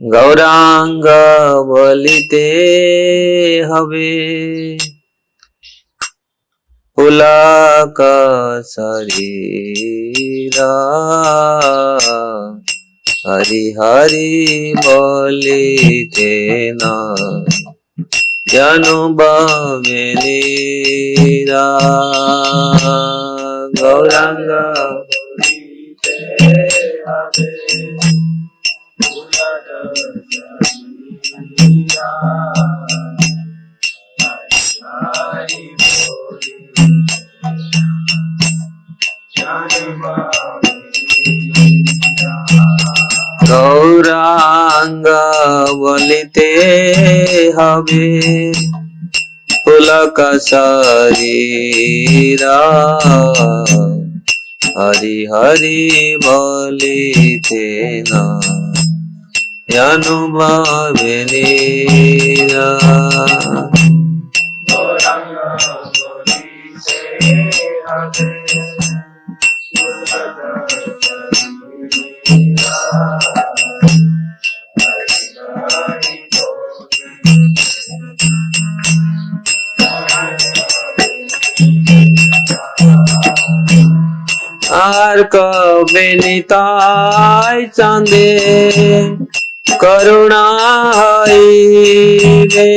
गौरांग बोलिते हवे पुलक शरीरा हरि हरि बोलिते न अनुभवे नीरा गौरांग बोलिते हवे पुलक शरीरा हरि गौरांग बोलिते हवे पुलक शरीरा हरि हरि बोलिते न अनुभवे नीरा गौरांग बोलिते हवे आर कबे निताय चांदे करुणा हईवे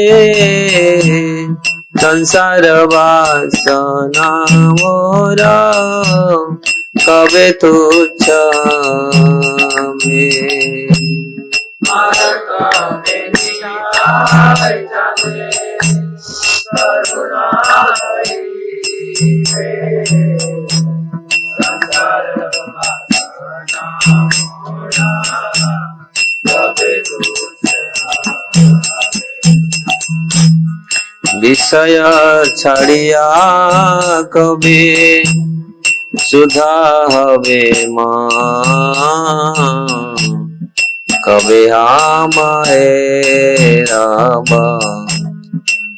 संसार वासना मोर कबे तुच्छ में कबे निताय चांदे करुणा हईवे विषय छड़िया कबे सुधा हवे मां कबे हमारा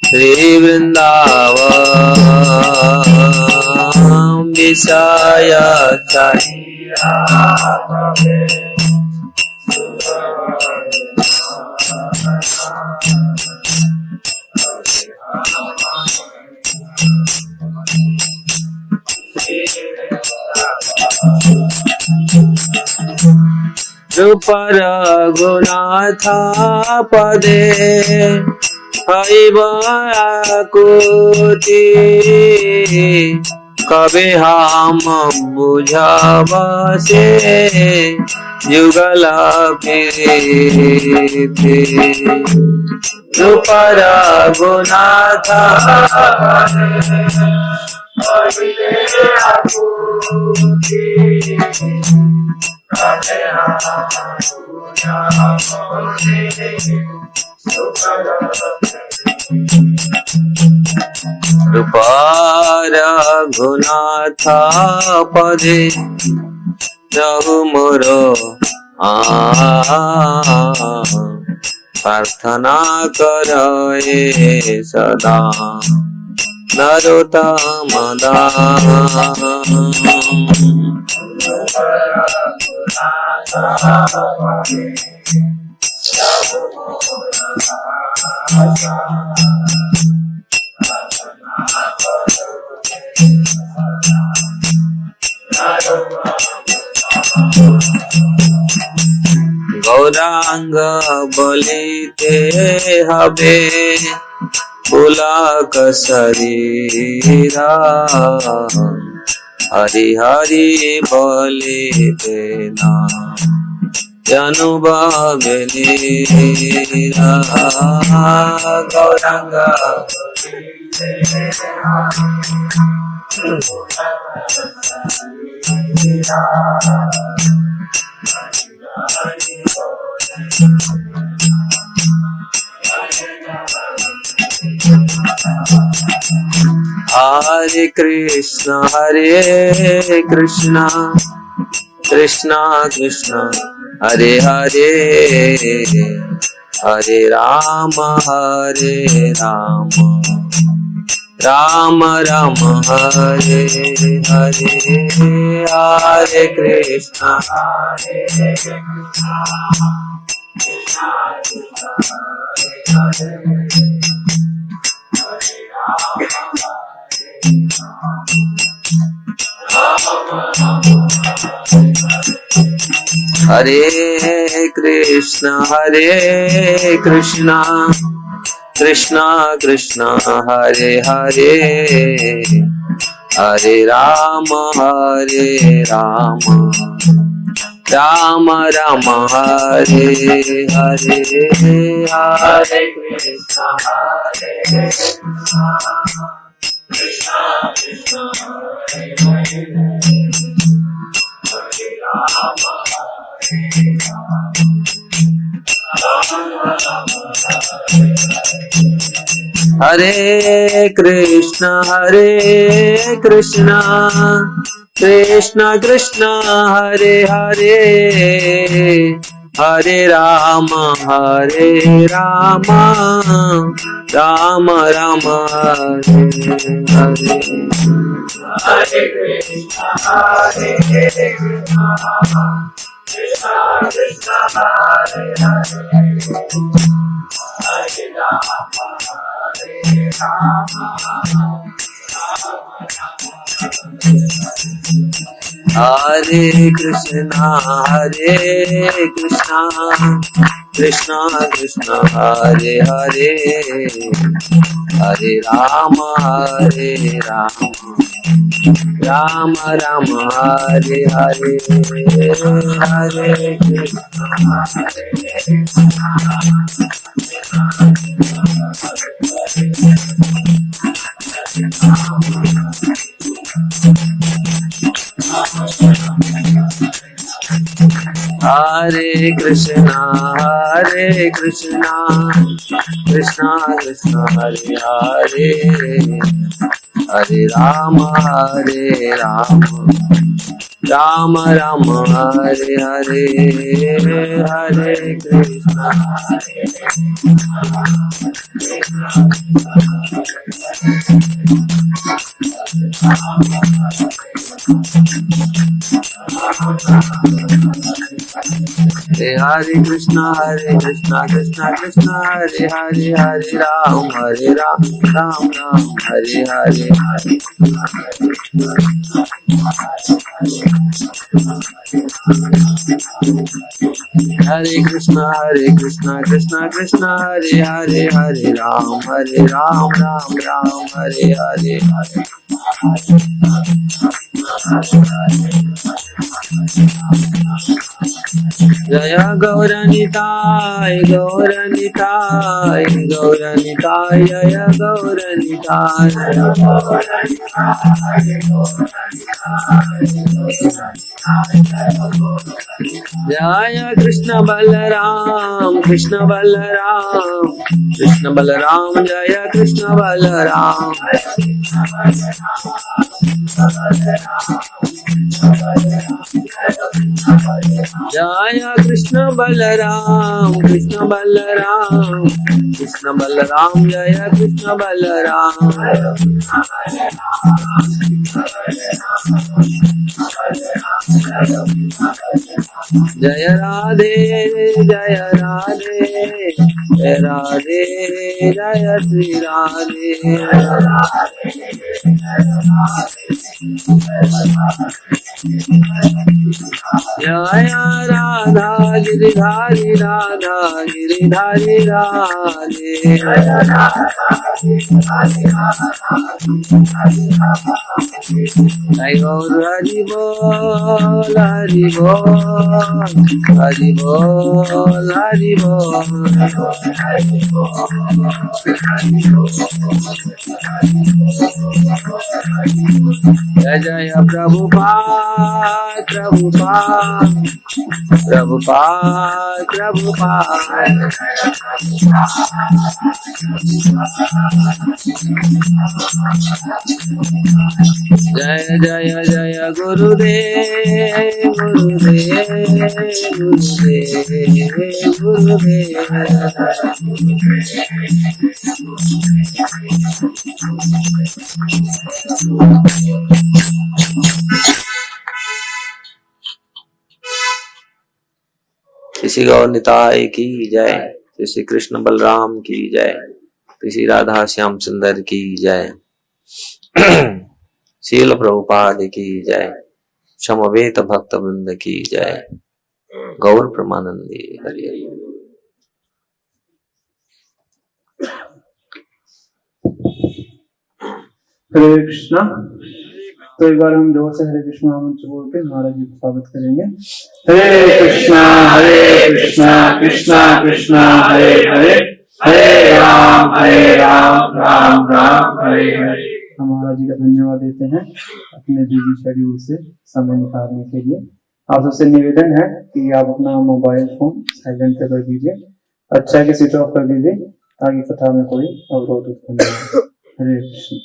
श्री वृंदावन विषय छड़िया कबे रूपर गुनाथ पदे हईबाकुति कबे हम बुझब से युगल प्रीति रूपर गुनाथ रूपर गुनाथ पदे रहु मोरो प्रार्थना करे सदा नरोत्तम गौरांग बोलिते हवे पुलक शरीरा हरि हरि बोलिते न अनुभवे नीरा गौरांग बोलिते हरे Krishna Krishna Krishna Hare Hare Hare Ram Ram Ram Hare Hare Hare Krishna Hare Krishna Krishna Krishna Hare Hare Hare Rama Rama Rama Hare Hare Hare Krishna Krishna Krishna Hare Hare Hare Rama Hare Krishna Krishna Krishna Hare Hare Hare Rama Rama Rama Hare Hare Hare Krishna Krishna Krishna Hare Hare Hare Rama Hare Krishna Krishna Krishna Hare Hare Hare Rama Rama Rama Hare Hare Hare Krishna Hare Krishna Krishna Krishna Hare Hare Hare Rama Rama Rama Hare Hare Hare Krishna Hare Krishna Krishna Krishna Hare Hare Hare Rama Ram Hare Hare Hare Krishna Krishna Krishna Hare Hare Hare Ram Ram Hare Hare Jaya Gauranitai Jaya Gauranitai Jaya Krishna Balaram Jaya Krishna Balaram Jaya Krishna Balaram Jaya Krishna Balaram Jaya Radhe Jaya Sri Radhe Jaya Radha Giridhari Radhe Jai Gaur Hari Bol Hari Bol Jai Jaya Prabhupada Jaya Shri Gaur Nitai की जय, श्री कृष्ण बलराम की जय, श्री राधा श्याम सुंदर की जय, शील प्रभुपाद की जय, समवेत भक्त वृंद की जय, गौर प्रमानंदी हरि हरि। हरे कृष्णा। तो एक बार हम जोर से हरे कृष्णा मंत्र बोल के महाराज जी को स्वागत करेंगे। हरे कृष्णा कृष्णा कृष्णा हरे हरे, हरे राम राम राम हरे हरे। हम महाराज जी का धन्यवाद देते हैं अपने बिजी शेड्यूल से समय निकालने के लिए। आप सबसे निवेदन है कि आप अपना मोबाइल फोन साइलेंट पे कर दीजिए, अच्छा कि स्विच ऑफ कर दीजिए ताकि कथा में कोई अवरोध उत्पन्न न हो। हरे कृष्ण।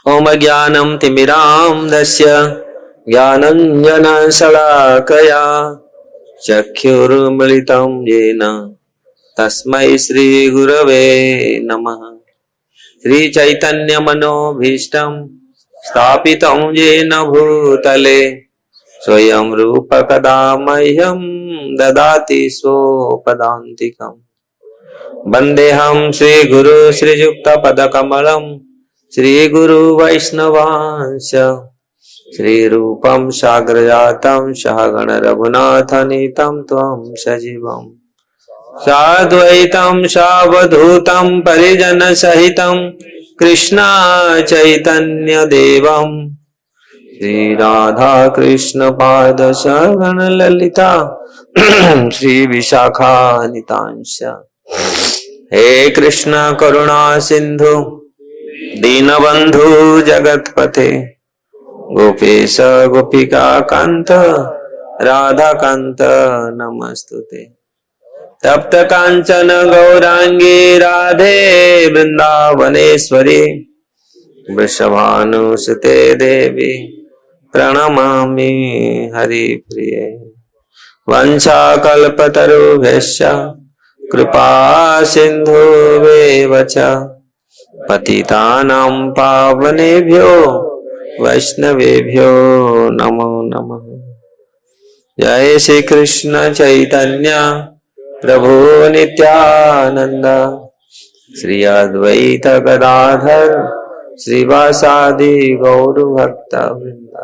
ओम ज्ञानं तिमिरान्धस्य ज्ञानञ्जनशलाकया चक्षुरुन्मिलितं येन तस्मै श्रीगुरवे नमः। श्रीचैतन्यमनोभीष्टं स्थापितं येन भूतले स्वयं रूप कदा मह्यं ददाति स्वपदान्तिकम्। वन्देऽहं श्रीगुरु श्रीयुक्तपदकमलम् श्रीगुरु वैष्णवांश श्रीरूपं साग्रजातं सहगण रघुनाथनीतं त्वं सजीवम् साद्वैतं सावधूतं परिजन सहितं कृष्ण चैतन्य देवं श्री राधा कृष्ण पाद सहगण ललिता श्री विशाखानितांश। हे कृष्ण करुणा सिंधु दीनबंधु जगतपते गोपेश गोपिका कांत राधा कांत नमस्तुते। तप्त कांचन गौरांगी राधे वृंदावनेश्वरी वृषभानुसुते देवी प्रणमामि हरिप्रिये। वंशाकल्पतरुभ्यश्च कृपा सिन्धुवेव च पतितानां पावनेभ्यो वैष्णवेभ्यो नमो नमः। जय श्री कृष्ण चैतन्य प्रभु नित्यानंद श्री अद्वैत गदाधर श्रीवासादि गौर भक्त वृंद।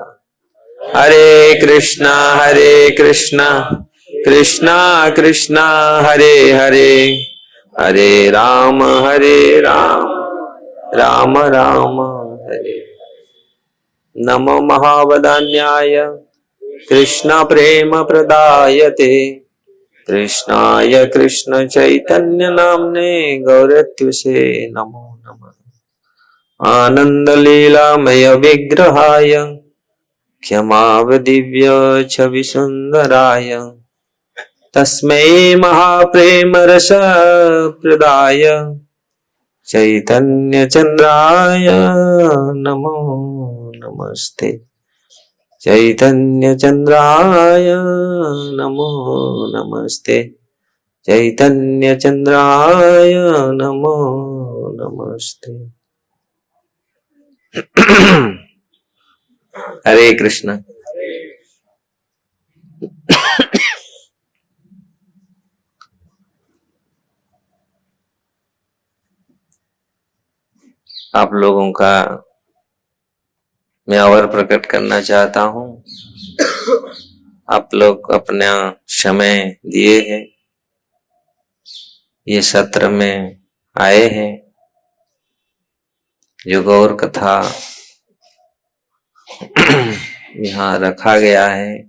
हरे कृष्णा कृष्णा कृष्णा हरे हरे, हरे राम राम राम हरे। नमो महावदान्याय कृष्ण प्रेम प्रदायते कृष्णाय कृष्ण चैतन्य नामने गौरत्युषे नमो नमः। आनंद लीलामय विग्रहाय क्षमावदिव्य छवि सुंदराय तस्मै महाप्रेम रस प्रदाय चैतन्य चंद्राय नमो नमस्ते। चैतन्य चंद्राय नमो नमस्ते, चैतन्य चंद्राय नमो नमस्ते। हरे कृष्ण। आप लोगों का मैं आभार प्रकट करना चाहता हूं। आप लोग अपना समय दिए हैं, ये सत्र में आए हैं। जो गौर कथा यहाँ रखा गया है,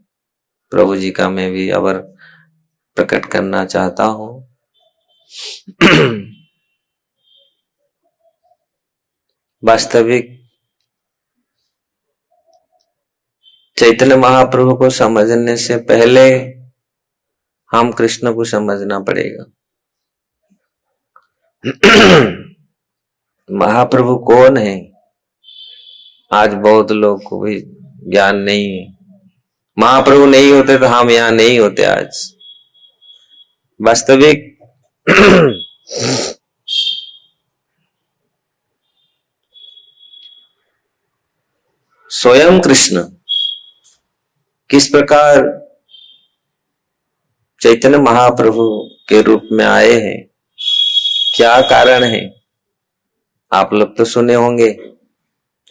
प्रभु जी का मैं भी आभार प्रकट करना चाहता हूं। वास्तविक चैतन्य महाप्रभु को समझने से पहले हम कृष्ण को समझना पड़ेगा। महाप्रभु कौन है, आज बहुत लोग को भी ज्ञान नहीं है। महाप्रभु नहीं होते तो हम यहाँ नहीं होते आज। वास्तविक स्वयं कृष्ण किस प्रकार चैतन्य महाप्रभु के रूप में आए हैं, क्या कारण है, आप लोग तो सुने होंगे।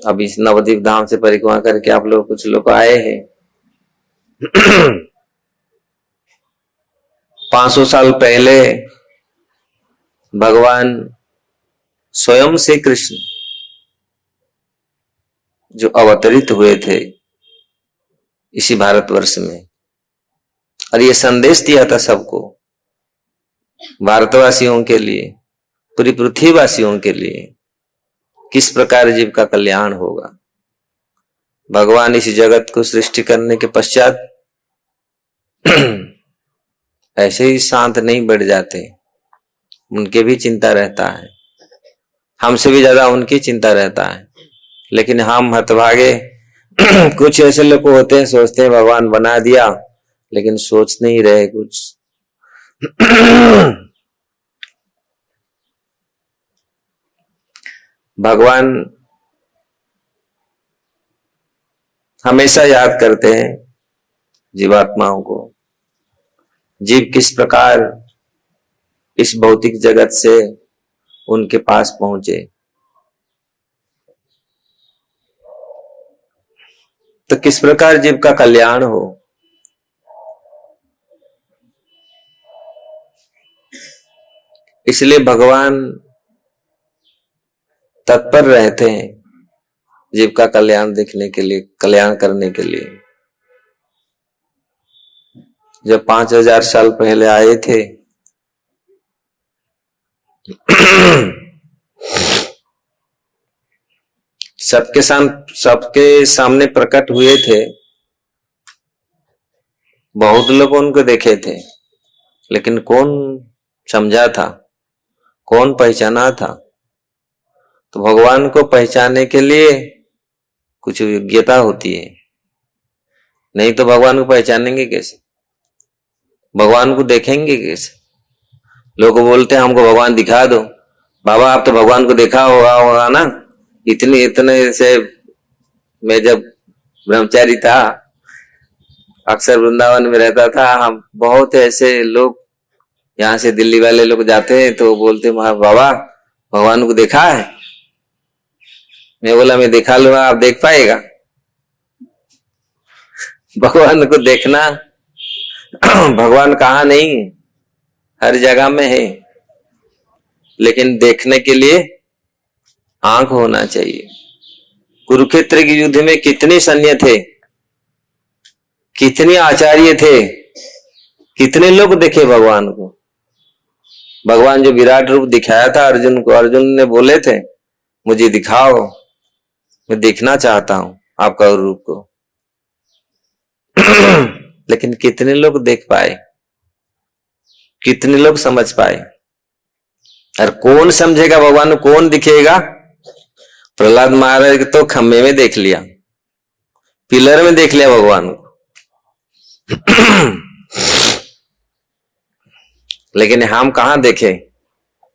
अब इस नवद्वीप धाम से परिक्रमा करके आप लोग कुछ लोग आए हैं। 500 साल पहले भगवान स्वयं से कृष्ण जो अवतरित हुए थे इसी भारतवर्ष में, और ये संदेश दिया था सबको, भारतवासियों के लिए, पूरी पृथ्वीवासियों के लिए, किस प्रकार जीव का कल्याण होगा। भगवान इस जगत को सृष्टि करने के पश्चात ऐसे ही शांत नहीं बैठ जाते, उनके भी चिंता रहता है, हमसे भी ज्यादा उनकी चिंता रहता है। लेकिन हम हतभागे कुछ ऐसे लोग होते हैं, सोचते हैं भगवान बना दिया, लेकिन सोच नहीं रहे कुछ। भगवान हमेशा याद करते हैं जीवात्माओं को, जीव किस प्रकार इस भौतिक जगत से उनके पास पहुंचे, तो किस प्रकार जीव का कल्याण हो। इसलिए भगवान तत्पर रहते हैं जीव का कल्याण देखने के लिए, कल्याण करने के लिए। जब 5000 साल पहले आए थे सबके सामने प्रकट हुए थे, बहुत लोग उनको देखे थे, लेकिन कौन समझा था, कौन पहचाना था। तो भगवान को पहचानने के लिए कुछ योग्यता होती है, नहीं तो भगवान को पहचानेंगे कैसे, भगवान को देखेंगे कैसे। लोग बोलते हैं हमको भगवान दिखा दो। बाबा आप तो भगवान को देखा होगा ना, इतने से मैं जब ब्रह्मचारी था, अक्सर वृंदावन में रहता था, हम बहुत ऐसे लोग यहाँ से दिल्ली वाले लोग जाते हैं तो बोलते बाबा भगवान को देखा है। मैं बोला मैं दिखा लूंगा, आप देख पाएगा। भगवान को देखना, भगवान कहाँ नहीं है, हर जगह में है, लेकिन देखने के लिए आंख होना चाहिए। कुरुक्षेत्र के युद्ध में कितने सैन्य थे, कितने आचार्य थे, कितने लोग देखे भगवान को। भगवान जो विराट रूप दिखाया था अर्जुन को, अर्जुन ने बोले थे मुझे दिखाओ, मैं देखना चाहता हूं आपका रूप को। लेकिन कितने लोग देख पाए, कितने लोग समझ पाए। और कौन समझेगा भगवान को, कौन दिखेगा। प्रहलाद महाराज तो खम्भे में देख लिया, पिलर में देख लिया भगवान को। लेकिन हम कहां देखे,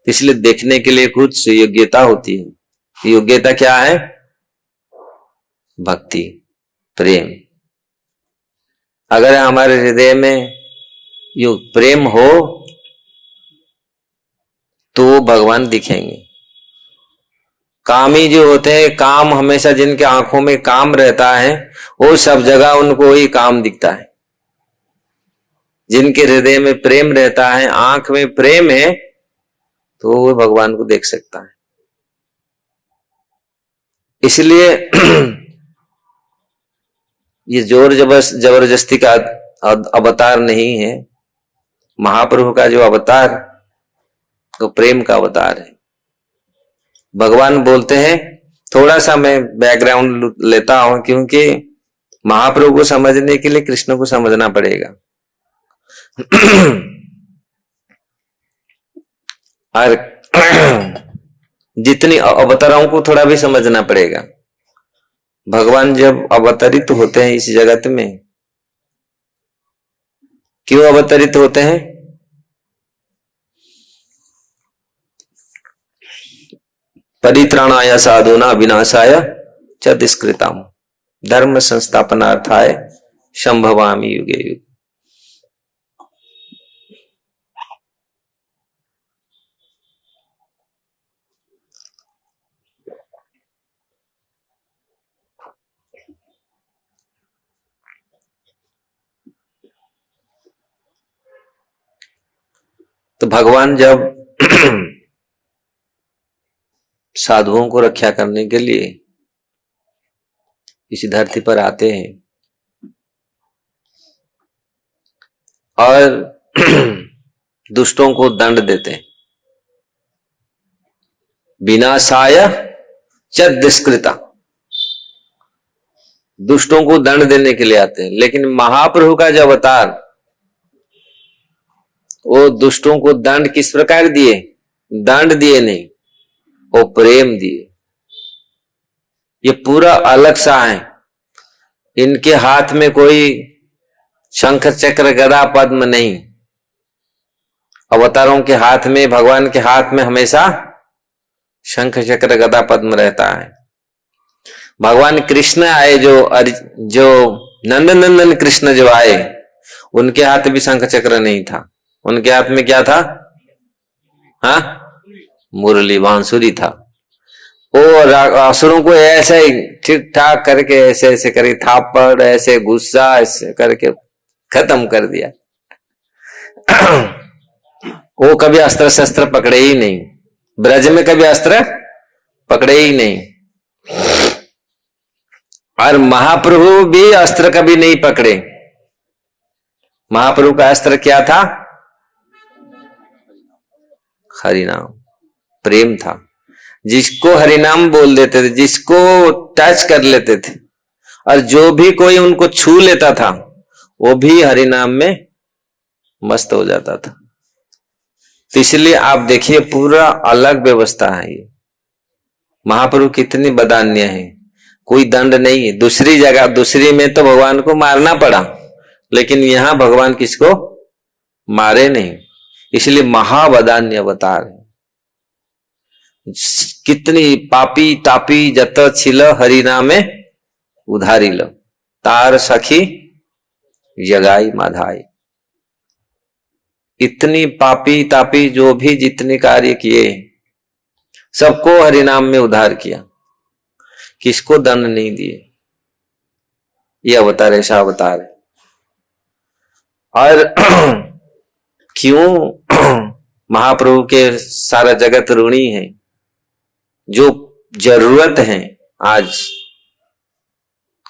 इसलिए देखने के लिए कुछ योग्यता होती है। योग्यता क्या है, भक्ति, प्रेम। अगर हमारे हृदय में यो प्रेम हो तो भगवान दिखेंगे। कामी जो होते हैं, काम हमेशा जिनके आंखों में काम रहता है, वो सब जगह उनको ही काम दिखता है। जिनके हृदय में प्रेम रहता है, आंख में प्रेम है, तो वो भगवान को देख सकता है। इसलिए ये जोर जबरदस्ती का अवतार नहीं है। महाप्रभु का जो अवतार तो प्रेम का अवतार है। भगवान बोलते हैं, थोड़ा सा मैं बैकग्राउंड लेता हूं, क्योंकि महाप्रभु को समझने के लिए कृष्ण को समझना पड़ेगा। और जितनी अवतारों को थोड़ा भी समझना पड़ेगा। भगवान जब अवतरित होते हैं इस जगत में, क्यों अवतरित होते हैं, परित्राणाय साधुना विनाशाय च दुष्कृताम, धर्म संस्थापनार्थाय संभवामि युगे युगे। तो भगवान जब साधुओं को रक्षा करने के लिए इस धरती पर आते हैं और दुष्टों को दंड देते हैं, विनाशाय च दुष्कृता, दुष्टों को दंड देने के लिए आते हैं। लेकिन महाप्रभु का जो अवतार, वो दुष्टों को दंड किस प्रकार दिए? दंड दिए नहीं, वो प्रेम दिए। ये पूरा अलग सा है। इनके हाथ में कोई शंख चक्र गदा पद्म नहीं। अवतारों के हाथ में, भगवान के हाथ में हमेशा शंख चक्र गदा पद्म रहता है। भगवान कृष्ण आए, जो नंदन कृष्ण जो आए, उनके हाथ भी शंख चक्र नहीं था। उनके हाथ में क्या था? हाँ, मुरली बांसुरी था। वो असुरों को ऐसे ठीक ठाक करके ऐसे ऐसे करके थापड़, ऐसे गुस्सा ऐसे करके खत्म कर दिया। वो कभी अस्त्र शस्त्र पकड़े ही नहीं, ब्रज में कभी अस्त्र पकड़े ही नहीं। और महाप्रभु भी अस्त्र कभी नहीं पकड़े। महाप्रभु का अस्त्र क्या था? हरिनाम, प्रेम था। जिसको हरिनाम बोल देते थे, जिसको टच कर लेते थे, और जो भी कोई उनको छू लेता था, वो भी हरिनाम में मस्त हो जाता था। तो इसलिए आप देखिए, पूरा अलग व्यवस्था है ये। महाप्रभु कितनी बदान्य है, कोई दंड नहीं है। दूसरी जगह, दूसरी में तो भगवान को मारना पड़ा, लेकिन यहां भगवान किसको मारे नहीं। इसलिए महावदान्य अवतार है। कितनी पापी तापी जत छिल हरिनाम में उधारी लो, तार सखी जगाई माधाई। इतनी पापी तापी जो भी जितने कार्य किए, सबको हरिनाम में उद्धार किया, किसको दंड नहीं दिए। ये अवतार ऐसा अवतार है। और क्यों महाप्रभु के सारा जगत ऋणी है? जो जरूरत है आज,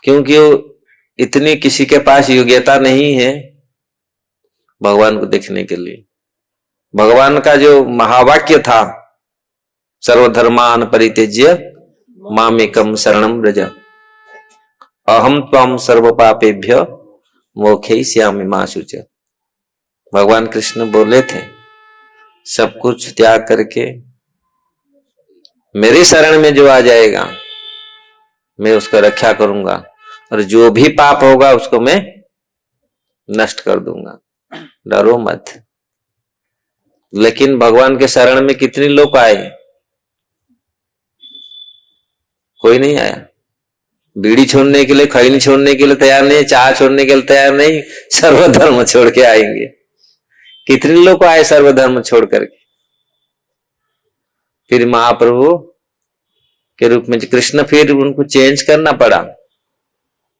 क्योंकि इतनी किसी के पास योग्यता नहीं है भगवान को देखने के लिए। भगवान का जो महावाक्य था, सर्वधर्मान परित्यज्य मामेकम शरणम व्रज, अहम त्वं सर्व पापेभ्य मोक्षयिष्यामि मा शुचि। भगवान कृष्ण बोले थे, सब कुछ त्याग करके मेरी शरण में जो आ जाएगा, मैं उसका रक्षा करूंगा, और जो भी पाप होगा उसको मैं नष्ट कर दूंगा, डरो मत। लेकिन भगवान के शरण में कितने लोग आए? कोई नहीं आया। बीड़ी छोड़ने के लिए, खैनी छोड़ने के लिए तैयार नहीं, चाय छोड़ने के लिए तैयार नहीं, सर्वधर्म छोड़ के आएंगे। कितने लोग आए सर्वधर्म छोड़ करके? फिर महाप्रभु के रूप में कृष्ण, फिर उनको चेंज करना पड़ा।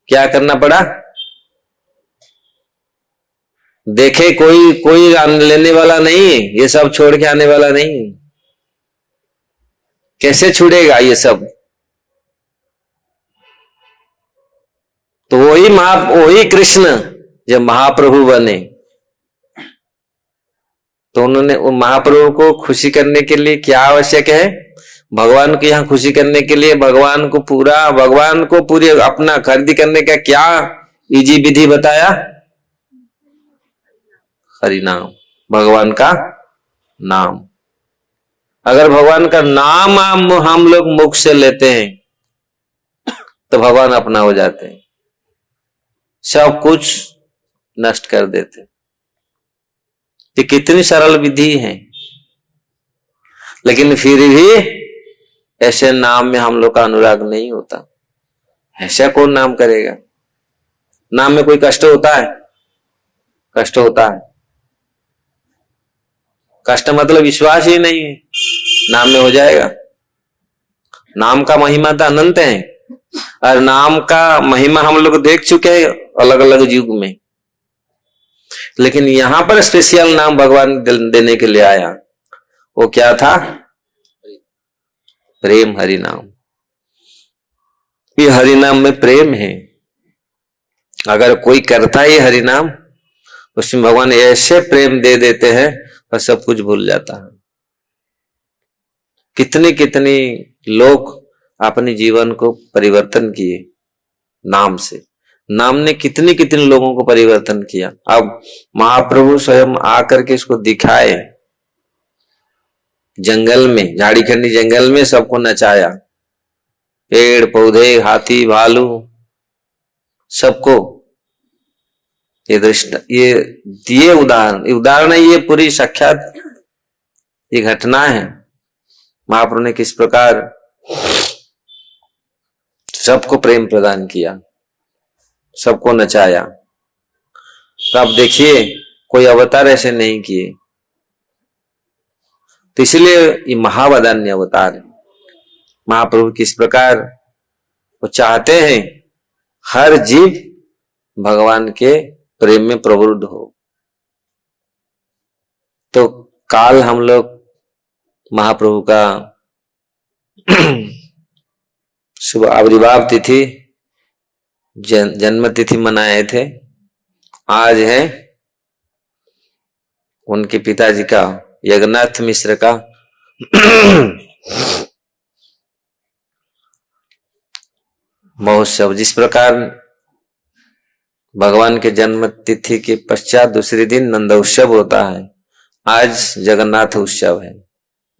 क्या करना पड़ा? देखे कोई लेने वाला नहीं है, ये सब छोड़ के आने वाला नहीं। कैसे छुड़ेगा ये सब? तो वही कृष्ण जब महाप्रभु बने, तो उन्होंने महाप्रभु को खुशी करने के लिए क्या आवश्यक है? भगवान को यहाँ खुशी करने के लिए भगवान को पूरे अपना खरीदी करने का क्या इजी विधि बताया? हरिनाम, भगवान का नाम। अगर भगवान का नाम हम लोग मुख से लेते हैं तो भगवान अपना हो जाते हैं, सब कुछ नष्ट कर देते। ये कितनी सरल विधि है, लेकिन फिर भी ऐसे नाम में हम लोग का अनुराग नहीं होता। ऐसा कौन नाम करेगा? नाम में कोई कष्ट होता है? कष्ट होता है। कष्ट मतलब विश्वास ही नहीं है नाम में हो जाएगा। नाम का महिमा तो अनंत है, और नाम का महिमा हम लोग देख चुके हैं अलग अलग युग में, लेकिन यहां पर स्पेशल नाम भगवान देने के लिए आया। वो क्या था? प्रेम हरि नाम। ये हरि नाम में प्रेम है। अगर कोई करता है हरि नाम, उसमें भगवान ऐसे प्रेम दे देते हैं और सब कुछ भूल जाता है। कितने कितने लोग अपने जीवन को परिवर्तन किए नाम से। नाम ने कितने कितने लोगों को परिवर्तन किया। अब महाप्रभु स्वयं आकर के इसको दिखाए। जंगल में, झाड़ीखंडी जंगल में सबको नचाया, पेड़ पौधे, हाथी भालू, सबको ये दृष्ट, ये दिए उदाहरण। उदाहरण है, ये पूरी साक्षात ये घटना है। महाप्रभु ने किस प्रकार सबको प्रेम प्रदान किया, सबको नचाया। तो आप देखिए कोई अवतार ऐसे नहीं किए। तो इसलिए ये महावदान्य अवतार है। महाप्रभु किस प्रकार वो चाहते हैं हर जीव भगवान के प्रेम में प्रवृत्त हो। तो काल हम लोग महाप्रभु का शुभ आविर्भाव तिथि, जन्म तिथि मनाए थे। आज है उनके पिताजी का, यज्ञनाथ मिश्र का महोत्सव। जिस प्रकार भगवान के जन्म तिथि के पश्चात दूसरे दिन नंद उत्सव होता है, आज जगन्नाथ उत्सव है,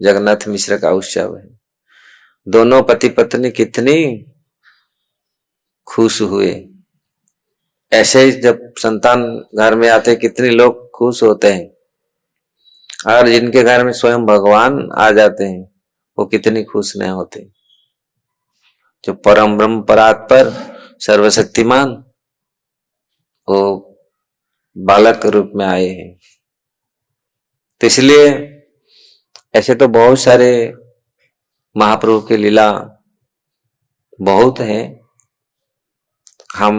जगन्नाथ मिश्र का उत्सव है। दोनों पति पत्नी कितनी खुश हुए। ऐसे ही जब संतान घर में आते कितने लोग खुश होते हैं, और जिनके घर में स्वयं भगवान आ जाते हैं वो कितनी खुश नहीं होते। जो परम ब्रह्म परात्पर सर्वशक्तिमान वो बालक रूप में आए हैं। तो इसलिए ऐसे तो बहुत सारे महाप्रभु की लीला बहुत है। हम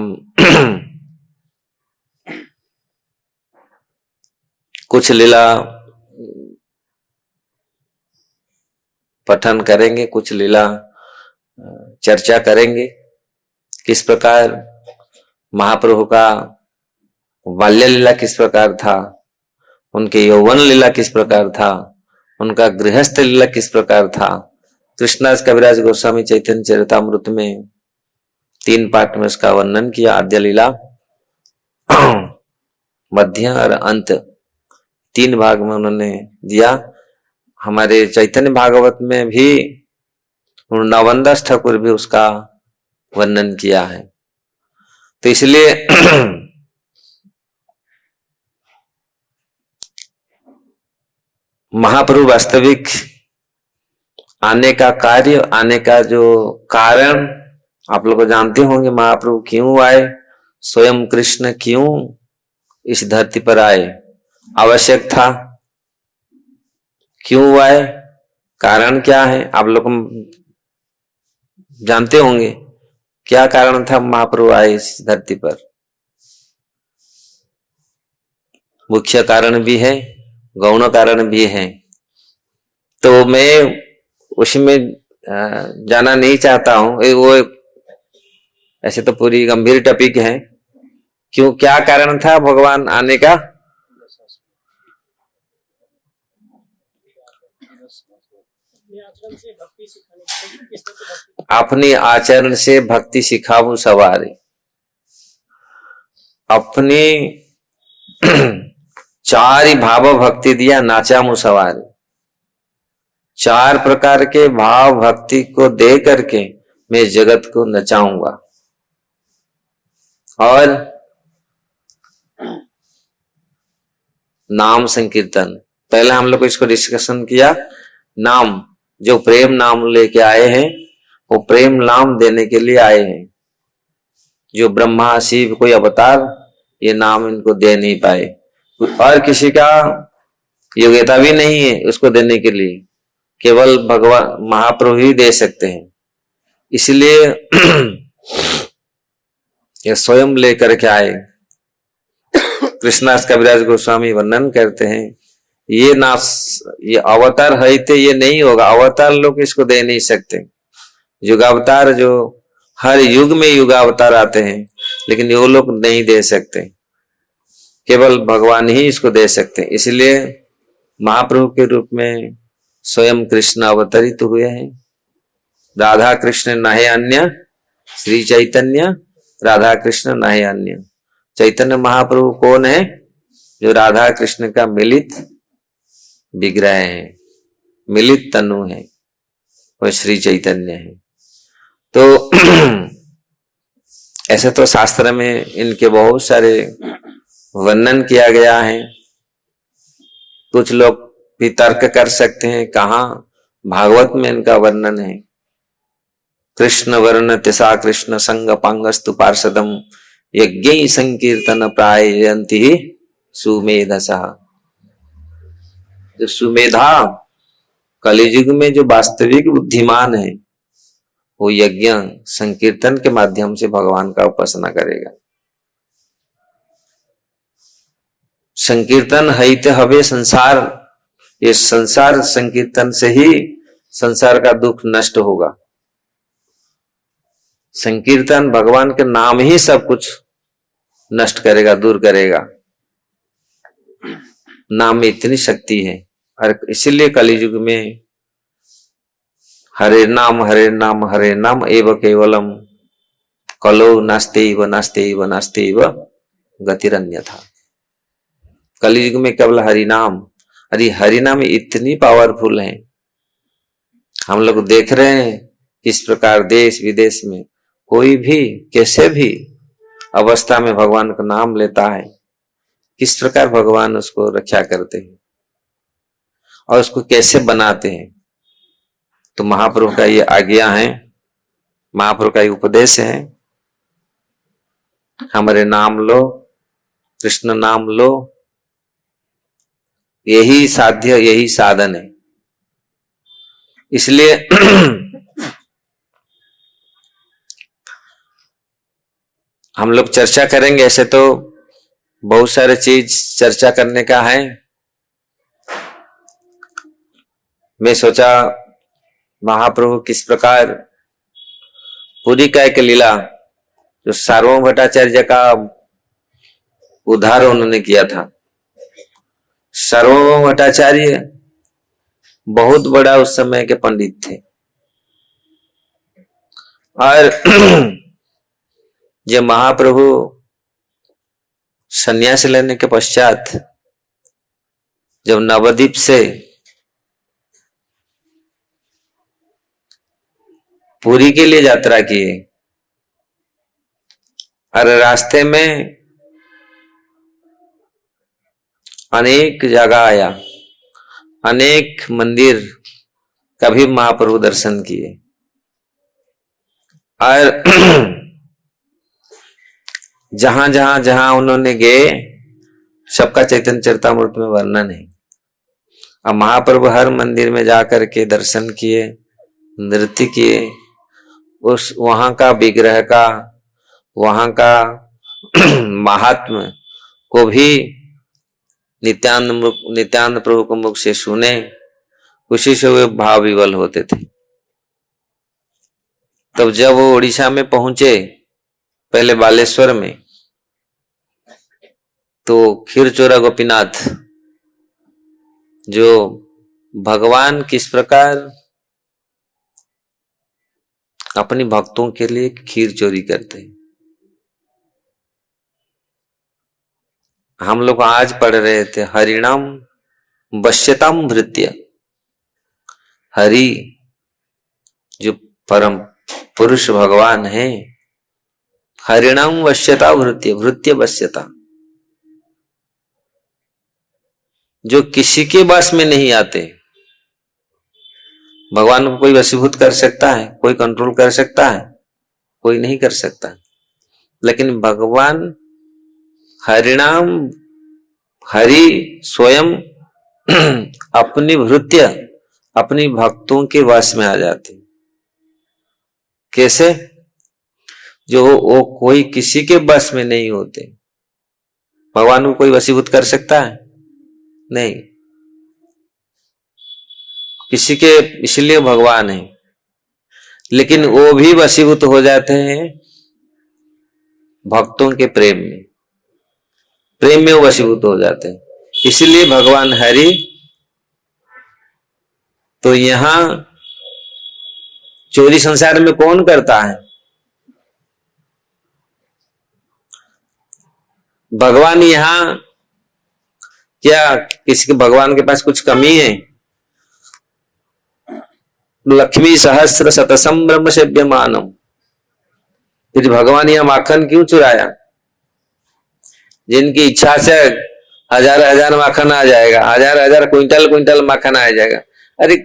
कुछ लीला पठन करेंगे, कुछ लीला चर्चा करेंगे। किस प्रकार महाप्रभु का बाल्य लीला किस प्रकार था, उनके यौवन लीला किस प्रकार था, उनका गृहस्थ लीला किस प्रकार था। कृष्णदास कविराज गोस्वामी चैतन्य चरितामृत में 3 पाठ में उसका वर्णन किया। आद्य लीला, मध्य और अंत, 3 भाग में उन्होंने दिया। हमारे चैतन्य भागवत में भी नवनदास ठाकुर भी उसका वर्णन किया है। तो इसलिए महाप्रभु वास्तविक आने का कार्य, आने का जो कारण आप लोग जानते होंगे। महाप्रभु क्यों आए, स्वयं कृष्ण क्यों इस धरती पर आए, आवश्यक था, क्यों आए, कारण क्या है, आप लोग जानते होंगे। क्या कारण था महाप्रभु आए इस धरती पर? मुख्य कारण भी है, गौण कारण भी है। तो मैं उसमें जाना नहीं चाहता हूं। वो ऐसे तो पूरी गंभीर टॉपिक है। क्यों, क्या कारण था भगवान आने का? अपने आचरण से भक्ति सिखाऊ सवारे। अपने 4 ही भाव भक्ति दिया नाचा मुसवारे। 4 प्रकार के भाव भक्ति को दे करके मैं जगत को नचाऊंगा। और नाम संकीर्तन, पहले हम लोग इसको डिस्कशन किया। नाम, जो प्रेम नाम लेके आए हैं वो प्रेम नाम देने के लिए आए हैं। जो ब्रह्मा शिव कोई अवतार ये नाम इनको दे नहीं पाए, और किसी का योग्यता भी नहीं है उसको देने के लिए, केवल भगवान महाप्रभु ही दे सकते हैं। इसलिए ये स्वयं लेकर के आए। कृष्णास कविराज गोस्वामी वर्णन करते हैं, ये अवतार है थे, ये नहीं होगा, अवतार लोग इसको दे नहीं सकते। युगावतार जो हर युग में युगावतार आते हैं, लेकिन वो लोग नहीं दे सकते, केवल भगवान ही इसको दे सकते हैं। इसलिए महाप्रभु के रूप में स्वयं कृष्ण अवतरित हुए हैं। राधा कृष्ण नाहे अन्य, श्री चैतन्य राधा कृष्ण नाहे अन्य। चैतन्य महाप्रभु कौन है? जो राधा कृष्ण का मिलित विग्रह है, मिलित तनु है, वह श्री चैतन्य है। तो ऐसे तो शास्त्र में इनके बहुत सारे वर्णन किया गया है। कुछ लोग भी तर्क कर सकते हैं, कहाँ भागवत में इनका वर्णन है। कृष्ण वर्ण तिसा कृष्ण संग पांगस्तु पार्षदम यज्ञ संकीर्तन प्रायंति सुमेधसः। जो सुमेधा कलियुग में जो वास्तविक बुद्धिमान है, वो यज्ञ संकीर्तन के माध्यम से भगवान का उपासना करेगा। संकीर्तन हईते हवे संसार, ये संसार संकीर्तन से ही संसार का दुख नष्ट होगा। संकीर्तन भगवान के नाम ही सब कुछ नष्ट करेगा, दूर करेगा। नाम में इतनी शक्ति है, और इसीलिए कलियुग में हरे नाम हरे नाम एव केवलम कलो नास्तेव नास्तेव नास्तेव गतिरन्यथा। कलियुग में केवल हरिनाम, हरिनाम इतनी पावरफुल है। हम लोग देख रहे हैं किस प्रकार देश विदेश में कोई भी कैसे भी अवस्था में भगवान का नाम लेता है, किस प्रकार भगवान उसको रक्षा करते हैं और उसको कैसे बनाते हैं। तो महाप्रभु का ये आज्ञा है, महाप्रभु का ये उपदेश है, हमारे नाम लो, कृष्ण नाम लो, यही साध्य, यही साधन है। इसलिए हम लोग चर्चा करेंगे। ऐसे तो बहुत सारे चीज चर्चा करने का है। मैं सोचा महाप्रभु किस प्रकार पूरी काय के लीला, जो सार्वभौम भट्टाचार्य का उद्धार उन्होंने किया था। सार्वभौम भट्टाचार्य बहुत बड़ा उस समय के पंडित थे, और जब महाप्रभु संन्यास लेने के पश्चात जब नवद्वीप से पुरी के लिए यात्रा किए, और रास्ते में अनेक जगह आया, अनेक मंदिर का भी महाप्रभु दर्शन किए, और जहां जहां जहां उन्होंने गए सबका चैतन्य चरितामृत में वर्णन है। अब महाप्रभु हर मंदिर में जाकर के दर्शन किए, नृत्य किए, उस वहां का विग्रह का, वहां का महात्म को भी नित्यानंद प्रभु को मुख से सुने, उसी से वे भाव विवल होते थे। तब जब वो उड़ीसा में पहुंचे, पहले बालेश्वर में, तो खीरचोरा गोपीनाथ जो भगवान किस प्रकार अपनी भक्तों के लिए खीर चोरी करते हैं। हम लोग आज पढ़ रहे थे हरिणाम वश्यताम भृत्य। हरि जो परम पुरुष भगवान है, हरिणाम वश्यता भृत्य, भृत्य वश्यता, जो किसी के बस में नहीं आते। भगवान को कोई वशीभूत कर सकता है, कोई कंट्रोल कर सकता है, कोई नहीं कर सकता। लेकिन भगवान हरिनाम, हरि स्वयं अपनी भृत्य, अपनी भक्तों के वश में आ जाते। कैसे? जो वो कोई किसी के वश में नहीं होते। भगवान को कोई वशीभूत कर सकता है? नहीं, किसी के, इसलिए भगवान है। लेकिन वो भी वशीभूत हो जाते हैं भक्तों के प्रेम में, प्रेम में वो वशीभूत हो जाते हैं, इसलिए भगवान हरि। तो यहां चोरी संसार में कौन करता है? भगवान यहां क्या किसी के, भगवान के पास कुछ कमी है? लक्ष्मी सहस्र शतसम ब्रह्म सेव्यमानम, फिर भगवान यहां माखन क्यों चुराया? जिनकी इच्छा से हजार हजार माखन आ जाएगा, हजार हजार क्विंटल क्विंटल माखन आ जाएगा। अरे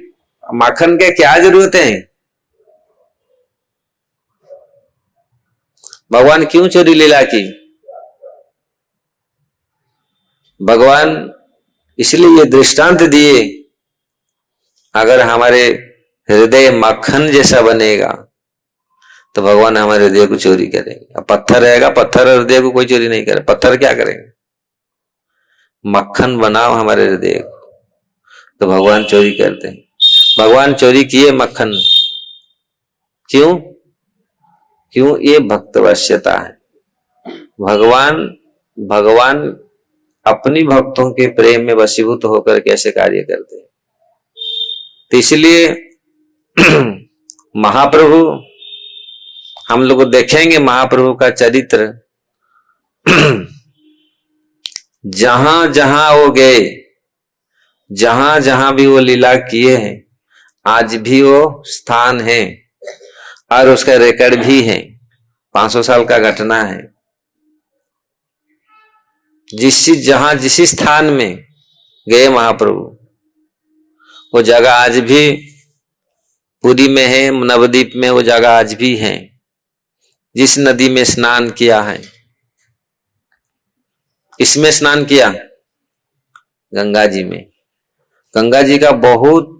माखन के क्या जरूरत है? भगवान क्यों चोरी लीला की? भगवान इसलिए ये दृष्टांत दिए, अगर हमारे हृदय मक्खन जैसा बनेगा तो भगवान हमारे हृदय को चोरी करेंगे। अब पत्थर रहेगा, पत्थर हृदय को कोई चोरी नहीं करे, पत्थर क्या करेंगे? मक्खन बनाओ हमारे हृदय को, तो भगवान चोरी करते हैं। भगवान चोरी किए मक्खन, क्यों? क्यों? ये भक्तवश्यता है। भगवान अपनी भक्तों के प्रेम में वशीभूत होकर कैसे कार्य करते हैं। तो इसलिए महाप्रभु, हम लोग देखेंगे महाप्रभु का चरित्र, जहां जहां वो गए, जहां जहां भी वो लीला किए हैं, आज भी वो स्थान है और उसका रिकॉर्ड भी है। 500 साल का घटना है। जिस स्थान में गए महाप्रभु, वो जगह आज भी पुरी में है, नवद्वीप में वो जगह आज भी है। जिस नदी में स्नान किया है, किसमें स्नान किया? गंगा जी में। गंगा जी का बहुत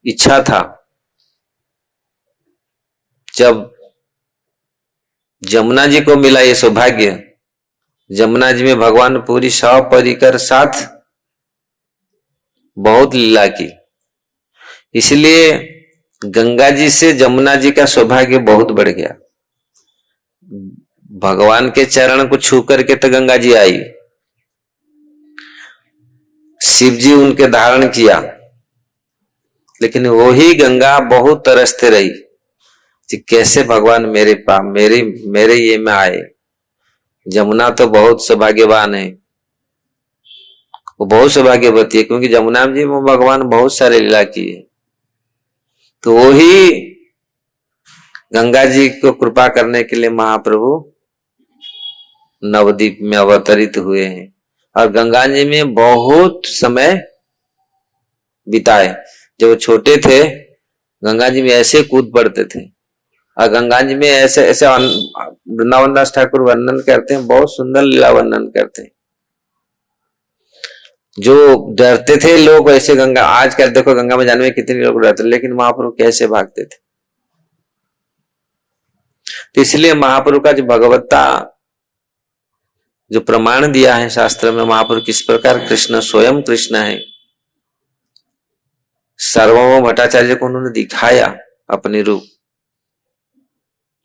इच्छा था, जब जमुना जी को मिला ये सौभाग्य, जमुना जी में भगवान पूरी सपरिकर साथ बहुत लीला की, इसलिए गंगा जी से जमुना जी का सौभाग्य बहुत बढ़ गया। भगवान के चरण को छू करके तो गंगा जी आई, शिव जी उनके धारण किया, लेकिन वही गंगा बहुत तरसते रही कि कैसे भगवान मेरे पास, मेरे ये में आए। जमुना तो बहुत सौभाग्यवान है, वो बहुत सौभाग्यवती है, क्योंकि जमुना जी में भगवान बहुत सारे लीला किए। तो वही गंगा जी को कृपा करने के लिए महाप्रभु नवद्वीप में अवतरित हुए हैं और गंगा जी में बहुत समय बिताए। जब छोटे थे गंगा जी में ऐसे कूद पड़ते थे, और गंगा जी में ऐसे ऐसे वृंदावन दास ठाकुर वर्णन करते हैं, बहुत सुंदर लीला वर्णन करते हैं। जो डरते थे लोग ऐसे गंगा, आज कल देखो गंगा में जाने में कितने लोग डरते, लेकिन महाप्रभु कैसे भागते थे। तो इसलिए महाप्रभु का जो भगवत्ता जो प्रमाण दिया है शास्त्र में, महाप्रभु किस प्रकार कृष्ण स्वयं कृष्ण है, सार्वभौम भट्टाचार्य को उन्होंने दिखाया अपने रूप,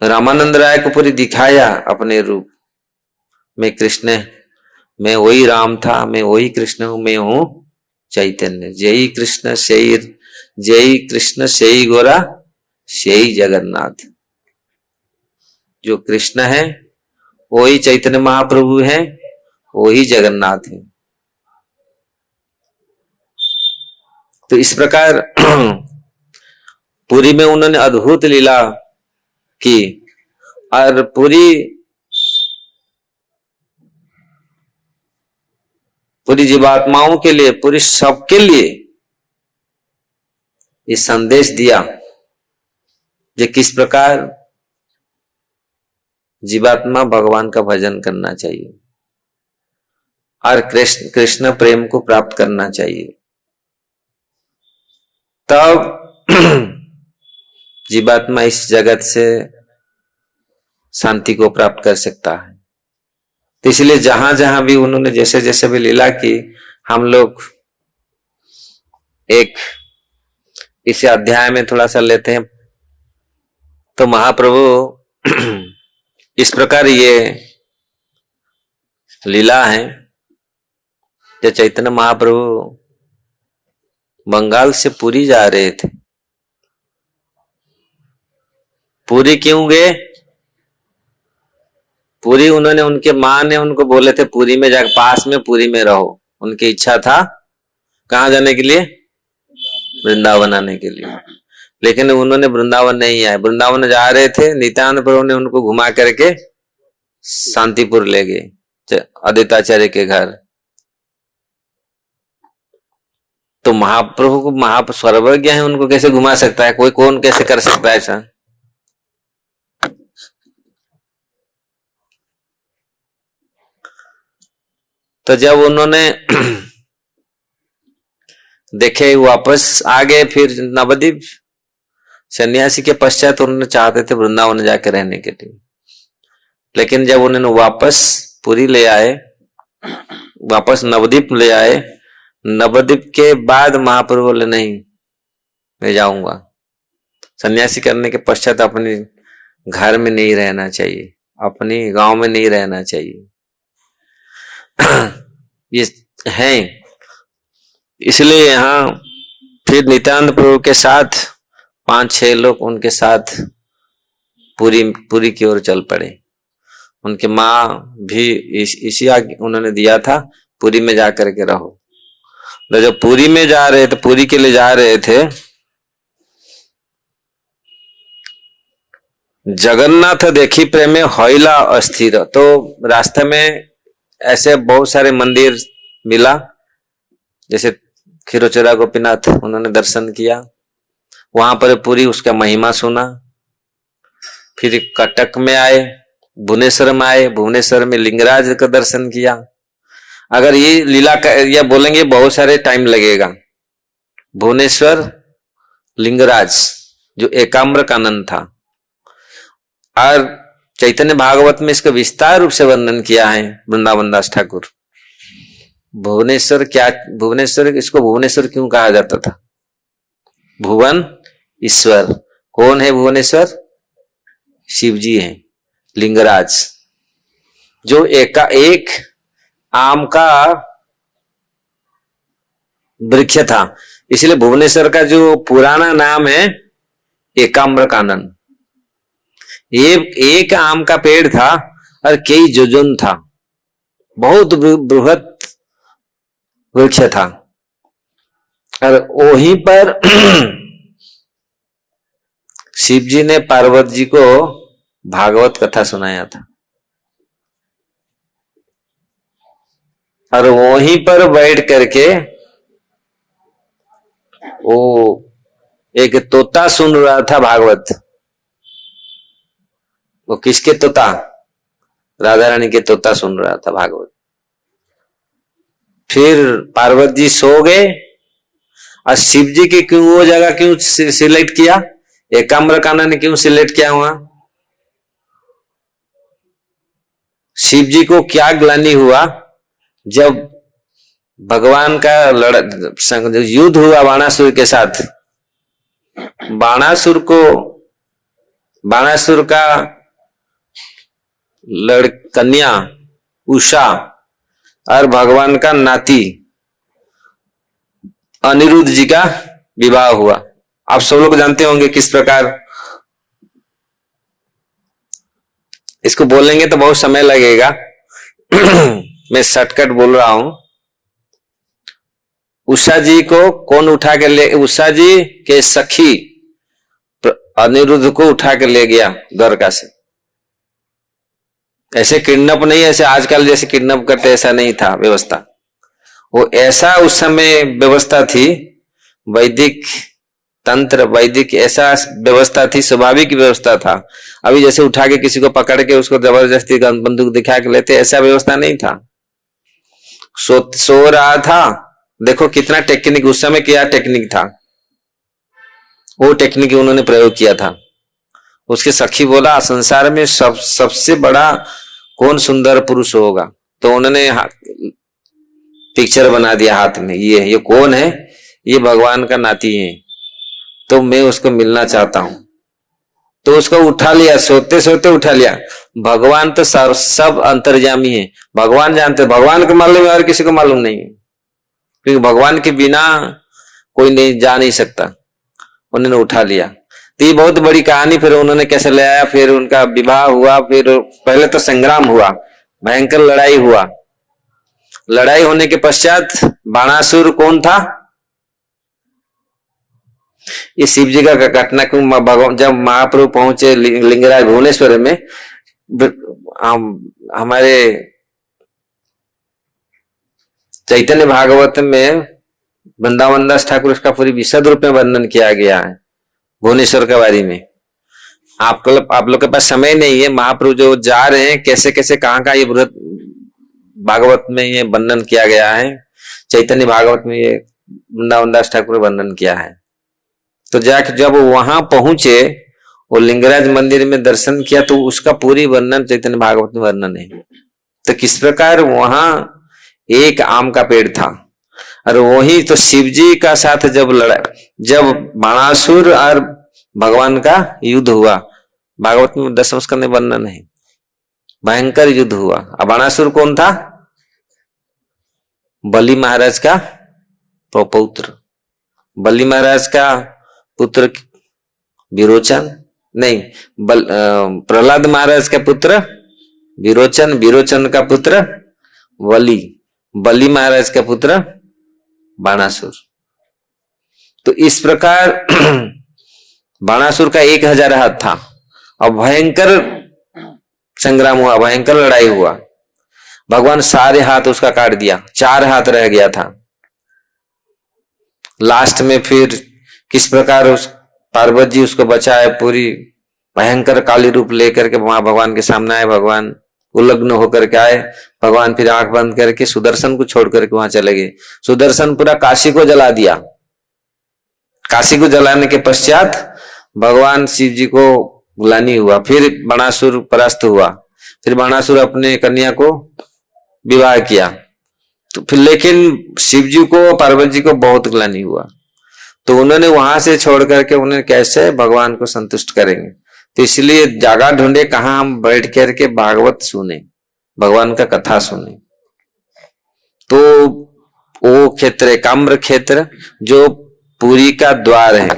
रामानंद राय को पूरी दिखाया अपने रूप में, कृष्ण, मैं वही राम था, मैं वही कृष्ण हूं, मैं हूं चैतन्य। जय कृष्ण सही, जय कृष्ण सही गोरा सही जगन्नाथ। जो कृष्ण है वही चैतन्य महाप्रभु है, वही जगन्नाथ है। तो इस प्रकार पुरी में उन्होंने अद्भुत लीला की, और पूरी जीवात्माओं के लिए, पूरी सबके लिए ये संदेश दिया, जो किस प्रकार जीवात्मा भगवान का भजन करना चाहिए और कृष्ण प्रेम को प्राप्त करना चाहिए, तब जीवात्मा इस जगत से शांति को प्राप्त कर सकता है। तो इसलिए जहां जहां भी उन्होंने जैसे जैसे भी लीला की, हम लोग एक इसे अध्याय में थोड़ा सा लेते हैं। तो महाप्रभु इस प्रकार ये लीला है। जब चैतन्य महाप्रभु बंगाल से पुरी जा रहे थे, पुरी क्यों गए? पुरी उन्होंने, उनके माँ ने उनको बोले थे पुरी में जाकर, पास में पुरी में रहो। उनकी इच्छा था कहाँ जाने के लिए? वृंदावन आने के लिए। लेकिन उन्होंने वृंदावन नहीं आए। वृंदावन जा रहे थे, नित्यानंद प्रभु ने उनको घुमा करके शांतिपुर ले गए, अद्वैताचार्य के घर। तो महाप्रभु को सर्वज्ञ है, उनको कैसे घुमा सकता है? कोई कौन कैसे कर सकता है ऐसा? तो जब उन्होंने देखे वापस आ गए, फिर नवद्वीप सन्यासी के पश्चात उन्होंने चाहते थे वृंदावन जाके रहने के लिए। लेकिन जब उन्होंने वापस पुरी ले आए, वापस नवद्वीप ले आए, नवद्वीप के बाद महाप्रभु बोले नहीं मैं जाऊंगा। सन्यासी करने के पश्चात अपने घर में नहीं रहना चाहिए, अपनी गांव में नहीं रहना चाहिए। ये है, इसलिए यहाँ फिर नित्यानंद प्रभु के साथ 5-6 लोग उनके साथ पुरी की ओर चल पड़े। उनके माँ भी इसी उन्होंने दिया था, पुरी में जाकर के रहो। तो जब पुरी में जा रहे थे, पुरी के लिए जा रहे थे, जगन्नाथ देखी प्रेमे हौला अस्थिर। तो रास्ते में ऐसे बहुत सारे मंदिर मिला, जैसे खीरोचरा गोपीनाथ उन्होंने दर्शन किया, वहां पर पूरी उसका महिमा सुना। फिर कटक में आए, भुवनेश्वर में आए, भुवनेश्वर में लिंगराज का दर्शन किया। अगर ये लीला का या बोलेंगे बहुत सारे टाइम लगेगा। भुवनेश्वर लिंगराज जो एकाम्र कानन था, और चैतन्य भागवत में इसका विस्तार रूप से वर्णन किया है वृंदावन दास ठाकुर। भुवनेश्वर क्या, भुवनेश्वर, इसको भुवनेश्वर क्यों कहा जाता था? भुवन ईश्वर। कौन है भुवनेश्वर? शिव जी हैं। लिंगराज जो एक आम का वृक्ष था, इसलिए भुवनेश्वर का जो पुराना नाम है एकाम्र कानन। ये एक आम का पेड़ था और कई जोजन था, बहुत बृहत वृक्ष था। और वहीं पर शिव जी ने पार्वती जी को भागवत कथा सुनाया था, और वहीं पर बैठ करके वो एक तोता सुन रहा था भागवत। वो किसके तोता? राधा रानी के तोता सुन रहा था भागवत। फिर पार्वती जी सो गए, और शिव जी की क्यों वो जगह क्यों सिलेक्ट किया? एकाम्र कानन ने क्यों सिलेक्ट किया वहां? शिव जी को क्या ग्लानि हुआ जब भगवान का युद्ध हुआ बाणासुर के साथ। बाणासुर का कन्या उषा और भगवान का नाती अनिरुद्ध जी का विवाह हुआ। आप सब लोग जानते होंगे किस प्रकार। इसको बोलेंगे तो बहुत समय लगेगा मैं शॉर्टकट बोल रहा हूं। उषा जी को कौन उठा के ले? उषा जी के सखी अनिरुद्ध को उठा के ले गया द्वारका से। ऐसे किडनैप नहीं, ऐसे आजकल जैसे किडनैप करते ऐसा नहीं था व्यवस्था। वो ऐसा उस समय व्यवस्था थी, वैदिक तंत्र वैदिक ऐसा व्यवस्था थी, स्वाभाविक व्यवस्था था। अभी जैसे उठा के किसी को पकड़ के उसको जबरदस्ती बंदूक दिखा के लेते, ऐसा व्यवस्था नहीं था। सो रहा था, देखो कितना टेक्निक उस समय, क्या टेक्निक था, वो टेक्निक उन्होंने प्रयोग किया था। उसके सखी बोला संसार में सबसे बड़ा कौन सुंदर पुरुष होगा, तो उन्होंने पिक्चर बना दिया हाथ में, ये कौन है, ये भगवान का नाती है, तो मैं उसको मिलना चाहता हूं। तो उसको उठा लिया, सोते सोते उठा लिया। भगवान तो सब अंतर्यामी है, भगवान जानते, भगवान को मालूम है और किसी को मालूम नहीं है, क्योंकि भगवान के बिना कोई नहीं जा नहीं सकता। उन्होंने उठा लिया। तो ये बहुत बड़ी कहानी, फिर उन्होंने कैसे ले आया, फिर उनका विवाह हुआ, फिर पहले तो संग्राम हुआ, भयंकर लड़ाई हुआ। लड़ाई होने के पश्चात बाणासुर कौन था, ये शिव जी का घटना क्यों, जब महाप्रभु पहुंचे लिंगराज भुवनेश्वर में, हमारे चैतन्य भागवत में वृंदावन दास ठाकुर इसका पूरी विशद रूप में वर्णन किया गया है भुवनेश्वर के बारे में। आप लोग के पास समय नहीं है, महाप्रभु जो जा रहे हैं कैसे कैसे कहाँ का, ये भागवत में ये वर्णन किया गया है, चैतन्य भागवत में ये वृंदावन दास ठाकुर वर्णन किया है। तो जाके जब वहां पहुंचे, वो लिंगराज मंदिर में दर्शन किया, तो उसका पूरी वर्णन चैतन्य भागवत में वर्णन है। तो किस प्रकार वहां एक आम का पेड़ था, और वही तो शिव जी का साथ जब जब बाणासुर और भगवान का युद्ध हुआ, भागवत में 10वें स्कंद में वर्णन है, भयंकर युद्ध हुआ। अब बाणासुर कौन था, बलि महाराज का पौत्र, बलि महाराज का पुत्र विरोचन, नहीं प्रहलाद महाराज का पुत्र विरोचन, विरोचन का पुत्र बलि, बलि महाराज का पुत्र बाणासुर। तो इस प्रकार बाणासुर का 1000 हाथ था, और भयंकर संग्राम हुआ, भयंकर लड़ाई हुआ। भगवान सारे हाथ उसका काट दिया, 4 हाथ रह गया था। लास्ट में फिर किस प्रकार उस पार्वती जी उसको बचाए, पूरी भयंकर काली रूप लेकर के वहां भगवान के सामने आए, भगवान उल्लग्न होकर के आए। भगवान फिर आंख बंद करके सुदर्शन को छोड़ करके वहां चले गए। सुदर्शन पूरा काशी को जला दिया। काशी को जलाने के पश्चात भगवान शिव जी को ग्लानि हुआ, फिर बाणासुर परास्त हुआ, फिर बाणासुर अपने कन्या को विवाह किया। तो फिर लेकिन शिव जी को, पार्वती जी को बहुत ग्लानि हुआ, तो उन्होंने वहां से छोड़ करके उन्हें कैसे भगवान को संतुष्ट करेंगे, तो इसलिए जागा ढूंढे कहां हम बैठ करके भागवत सुने, भगवान का कथा सुने। तो वो क्षेत्र एकाम्र क्षेत्र जो पुरी का द्वार है,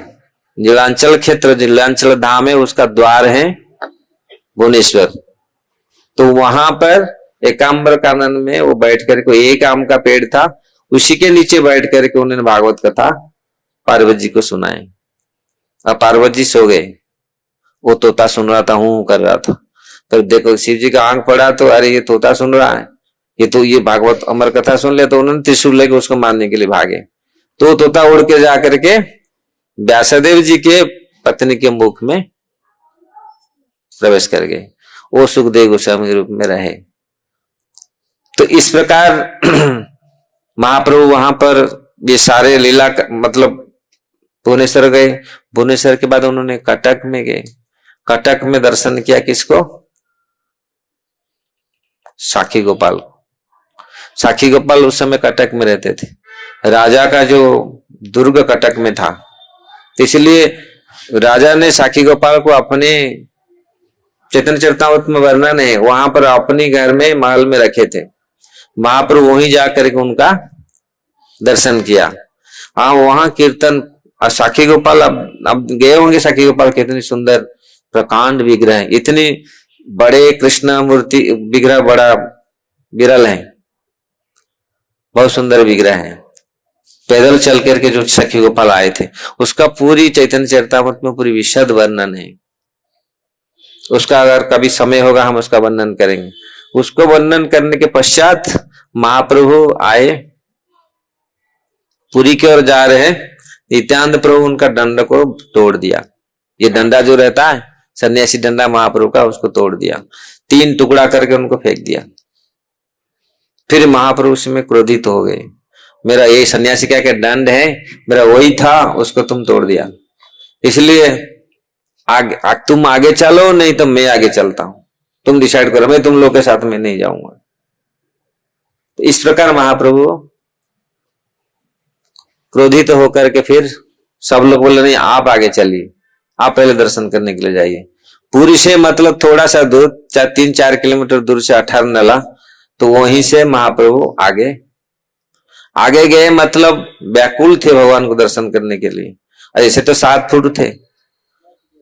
नीलांचल क्षेत्र, नीलांचल धाम है, उसका द्वार है भुवनेश्वर। तो वहां पर एकाम्र कानन में वो बैठ करके, एक आम का पेड़ था, उसी के नीचे बैठ करके उन्होंने भागवत कथा पार्वती जी को सुनाए। अब पार्वती जी सो गए, वो तोता सुन रहा था, हूं कर रहा था। तो देखो शिव जी का आंख पड़ा, तो अरे ये तोता सुन रहा है, ये तो ये भागवत अमर कथा सुन ले, तो उन्होंने त्रिशूल लेके उसको मारने के लिए भागे। तो तोता उड़ के जा करके व्यासदेव जी के पत्नी के मुख में प्रवेश कर गए, वो सुखदेव गोस्वामी के रूप में रहे। तो इस प्रकार महाप्रभु वहां पर ये सारे लीला मतलब भुवनेश्वर गए। भुवनेश्वर के बाद उन्होंने कटक में गए, कटक में दर्शन किया किसको, साखी गोपाल को। साखी गोपाल उस समय कटक में रहते थे, राजा का जो दुर्ग कटक में था, इसलिए राजा ने साखी गोपाल को अपने चैतन्य चरितामृत में वर्णन है, वहां पर अपने घर में महल में रखे थे। महाप्रभु वहीं जाकर के उनका दर्शन किया। हाँ, वहां कीर्तन, साखी गोपाल अब गए होंगे, साखी गोपाल कितनी सुंदर प्रकांड विग्रह है, इतनी बड़े कृष्ण मूर्ति विग्रह बड़ा विरल है, बहुत सुंदर विग्रह है। पैदल चल करके जो सखी गोपाल आए थे, उसका पूरी चैतन्य चरितामृत में पूरी विशद वर्णन है। उसका अगर कभी समय होगा हम उसका वर्णन करेंगे। उसको वर्णन करने के पश्चात महाप्रभु आए, पुरी की ओर जा रहे हैं, नित्यानंद प्रभु उनका दंड को तोड़ दिया। ये डंडा जो रहता है सन्यासी डंडा महाप्रभु का, उसको तोड़ दिया, 3 टुकड़ा करके उनको फेंक दिया। फिर महाप्रभु उसमें क्रोधित हो गए, मेरा ये सन्यासी क्या क्या दंड है, मेरा वही था, उसको तुम तोड़ दिया, इसलिए तुम आगे चलो, नहीं तो मैं आगे चलता हूं, तुम डिसाइड करो, मैं तुम लोग के साथ में नहीं जाऊंगा। तो इस प्रकार महाप्रभु क्रोधित होकर के फिर सब लोग बोले नहीं आप आगे चलिए, आप पहले दर्शन करने के लिए जाइए। पुरी से मतलब थोड़ा सा दूर 3-4 किलोमीटर दूर से 18 नला, तो वहीं से महाप्रभु आगे गए, मतलब व्याकुल थे भगवान को दर्शन करने के लिए। ऐसे तो 7 फुट थे,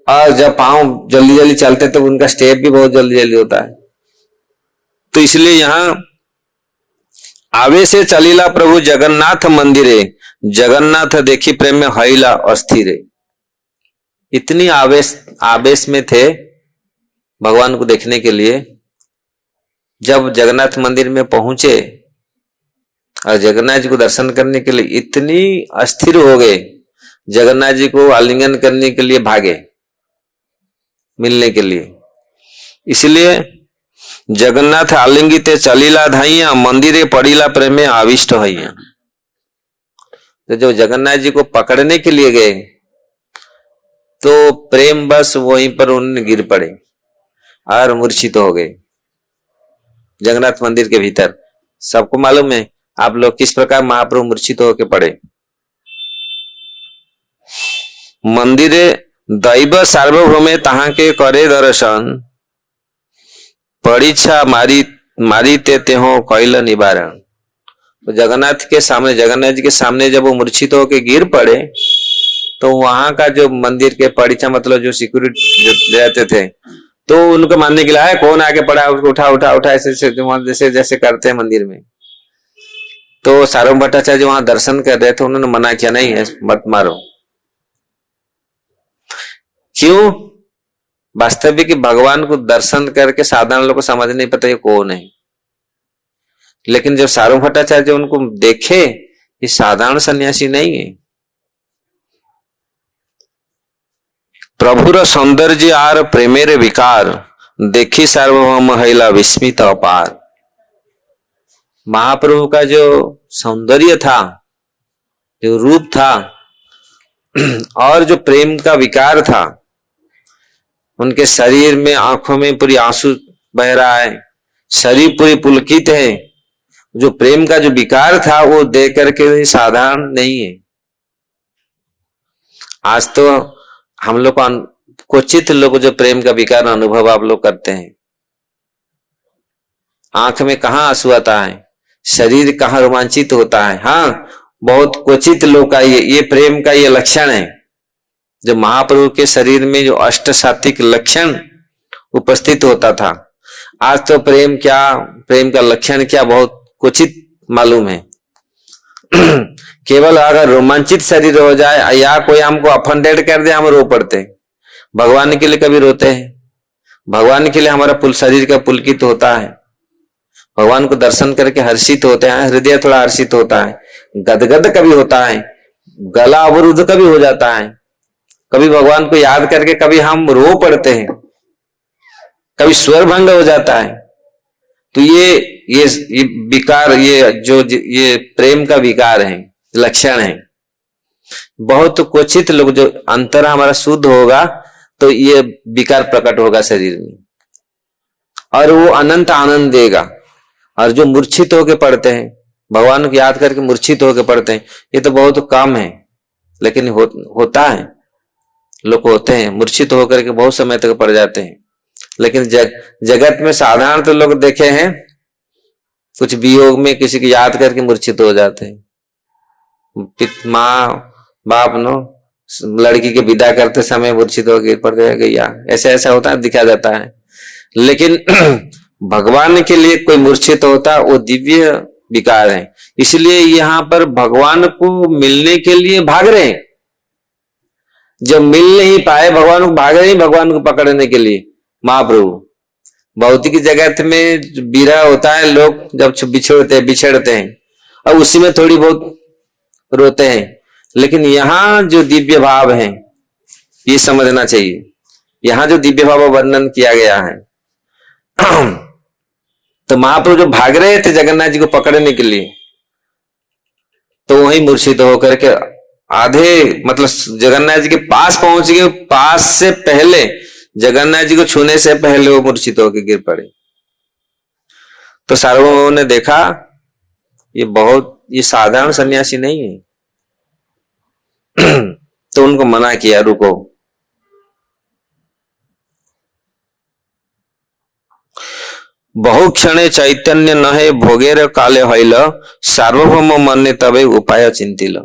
और जब पांव जल्दी जल्दी चलते तो उनका स्टेप भी बहुत जल्दी जल्दी होता है। तो इसलिए यहां आवे से चलीला प्रभु जगन्नाथ मंदिरे, जगन्नाथ देखी प्रेम में हईला अस्थिरे। इतनी आवेश में थे भगवान को देखने के लिए। जब जगन्नाथ मंदिर में पहुंचे और जगन्नाथ जी को दर्शन करने के लिए इतनी अस्थिर हो गए, जगन्नाथ जी को आलिंगन करने के लिए भागे, मिलने के लिए। इसलिए जगन्नाथ आलिंगिते चलीला धाइया, मंदिरे पड़ीला प्रेमे आविष्ट हईया। तो जब जगन्नाथ जी को पकड़ने के लिए गए तो प्रेम बस वहीं पर उन्हें गिर पड़े और मूर्छित हो गए जगन्नाथ मंदिर के भीतर। सबको मालूम है आप लोग किस प्रकार महाप्रभु मूर्छित होकर पड़े। मंदिरे दैव सार्वभौमे तहां के करे दर्शन, परीक्षा मारी ते हो कैल निवारण। तो जगन्नाथ जी के सामने जब वो मूर्छित होकर गिर पड़े तो वहां का जो मंदिर के परीक्षा मतलब जो सिक्योरिटी जो रहते थे, तो उनको मानने के लिए कौन आगे पड़ा, उसको उठा ऐसे जैसे करते हैं मंदिर में। तो सार्वभौम भट्टाचार्य वहां दर्शन कर रहे थे, उन्होंने मना किया नहीं मत मारो। क्यों? वास्तविक भगवान को दर्शन करके साधारण लोग को समझ नहीं पता ये कौन है, लेकिन जब सार्वभौम भट्टाचार्य उनको देखे ये साधारण सन्यासी नहीं है। प्रभुर सौंदर्य आर प्रेमेर विकार, देखी सार्वभौम हईला विस्मित अपार। महाप्रभु का जो सौंदर्य था, जो रूप था और जो प्रेम का विकार था, उनके शरीर में आंखों में पूरी आंसू बह रहा है, शरीर पूरी पुलकित है, जो प्रेम का जो विकार था वो देख करके साधारण नहीं है। आज तो हम लोग क्वचित लोग जो प्रेम का विकार अनुभव आप लोग करते हैं, आंख में कहां आंसू आता है, शरीर कहां रोमांचित होता है। हाँ, बहुत क्वचित लोग का ये प्रेम का ये लक्षण है। जो महाप्रभु के शरीर में जो अष्ट सात्विक लक्षण उपस्थित होता था, आज तो प्रेम का लक्षण क्या बहुत क्वचित मालूम है। केवल अगर रोमांचित शरीर हो जाए या कोई हमको अफेंडेड कर दे हम रो पड़ते हैं। भगवान के लिए कभी रोते हैं? भगवान के लिए हमारा शरीर का पुलकित होता है, भगवान को दर्शन करके हर्षित होते हैं, हृदय थोड़ा हर्षित होता है, गदगद कभी होता है, गला अवरुद्ध कभी हो जाता है, कभी भगवान को याद करके कभी हम रो पड़ते हैं, कभी स्वर भंग हो जाता है। तो ये विकार, ये प्रेम का विकार है, लक्षण है। बहुत क्वचित लोग, जो अंतर हमारा शुद्ध होगा तो ये विकार प्रकट होगा शरीर में और वो अनंत आनंद देगा। और जो मूर्छित होके पड़ते हैं, भगवान को याद करके मूर्छित होके पड़ते हैं, ये तो बहुत कम है, लेकिन होता है, लोग होते हैं मूर्छित होकर के बहुत समय तक पड़ जाते हैं। लेकिन जगत में साधारण तो लोग देखे हैं, कुछ वियोग में किसी की याद करके मूर्छित हो जाते हैं। माँ बाप लड़की के विदा करते समय मूर्छित होकर पड़ गया, ऐसा होता है, दिखा जाता है। लेकिन भगवान के लिए कोई मूर्छित होता, वो दिव्य विकार है। इसलिए यहाँ पर भगवान को मिलने के लिए भाग रहे हैं। जब मिल नहीं पाए भगवान को, भाग रहे हैं भगवान को पकड़ने के लिए महाप्रभु। भौतिक जगत में विरह होता है, लोग जब बिछड़ते हैं और उसी में थोड़ी बहुत रोते हैं, लेकिन यहाँ जो दिव्य भाव है ये समझना चाहिए। यहाँ जो दिव्य भाव वर्णन किया गया है तो महाप्रभु जो भाग रहे थे जगन्नाथ जी को पकड़ने के लिए, तो वही मूर्छित होकर के आधे मतलब जगन्नाथ जी के पास पहुंच गए, पास से पहले जगन्नाथ जी को छूने से पहले वो मूर्छित होकर गिर पड़े। तो सार्वभौम ने देखा ये साधारण सन्यासी नहीं है तो उनको मना किया, रुको। बहु क्षणे चैतन्य नहे भोगेर काले हईल सार्वभौम मन तबे उपाय चिंतिल।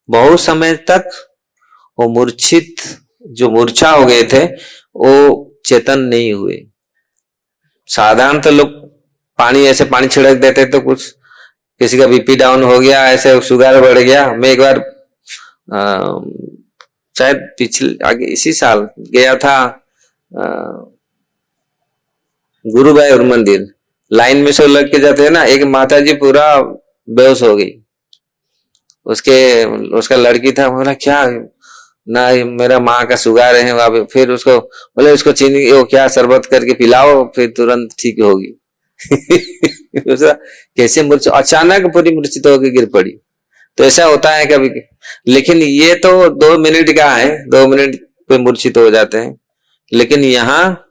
बहुत समय तक वो मूर्छित जो मूर्छा हो गए थे वो चेतन नहीं हुए। साधारण तो लोग ऐसे पानी छिड़क देते तो कुछ, किसी का बीपी डाउन हो गया, ऐसे शुगर बढ़ गया। मैं एक बार शायद पिछले आगे इसी साल गया था गुरुभाई और मंदिर, लाइन में सब लग के जाते हैं ना, एक माता जी पूरा बेहोश हो गई। उसका लड़की था, बोला क्या ना मेरा माँ का शुगर है वहां पे। फिर उसको बोले उसको चीनी वो क्या शरबत करके पिलाओ फिर तुरंत ठीक होगी। कैसे मूर्छित, अचानक पूरी मूर्छित होकर गिर पड़ी। तो ऐसा होता है कभी, लेकिन ये तो 2 मिनट का है, 2 मिनट पे मूर्छित हो जाते हैं। लेकिन यहाँ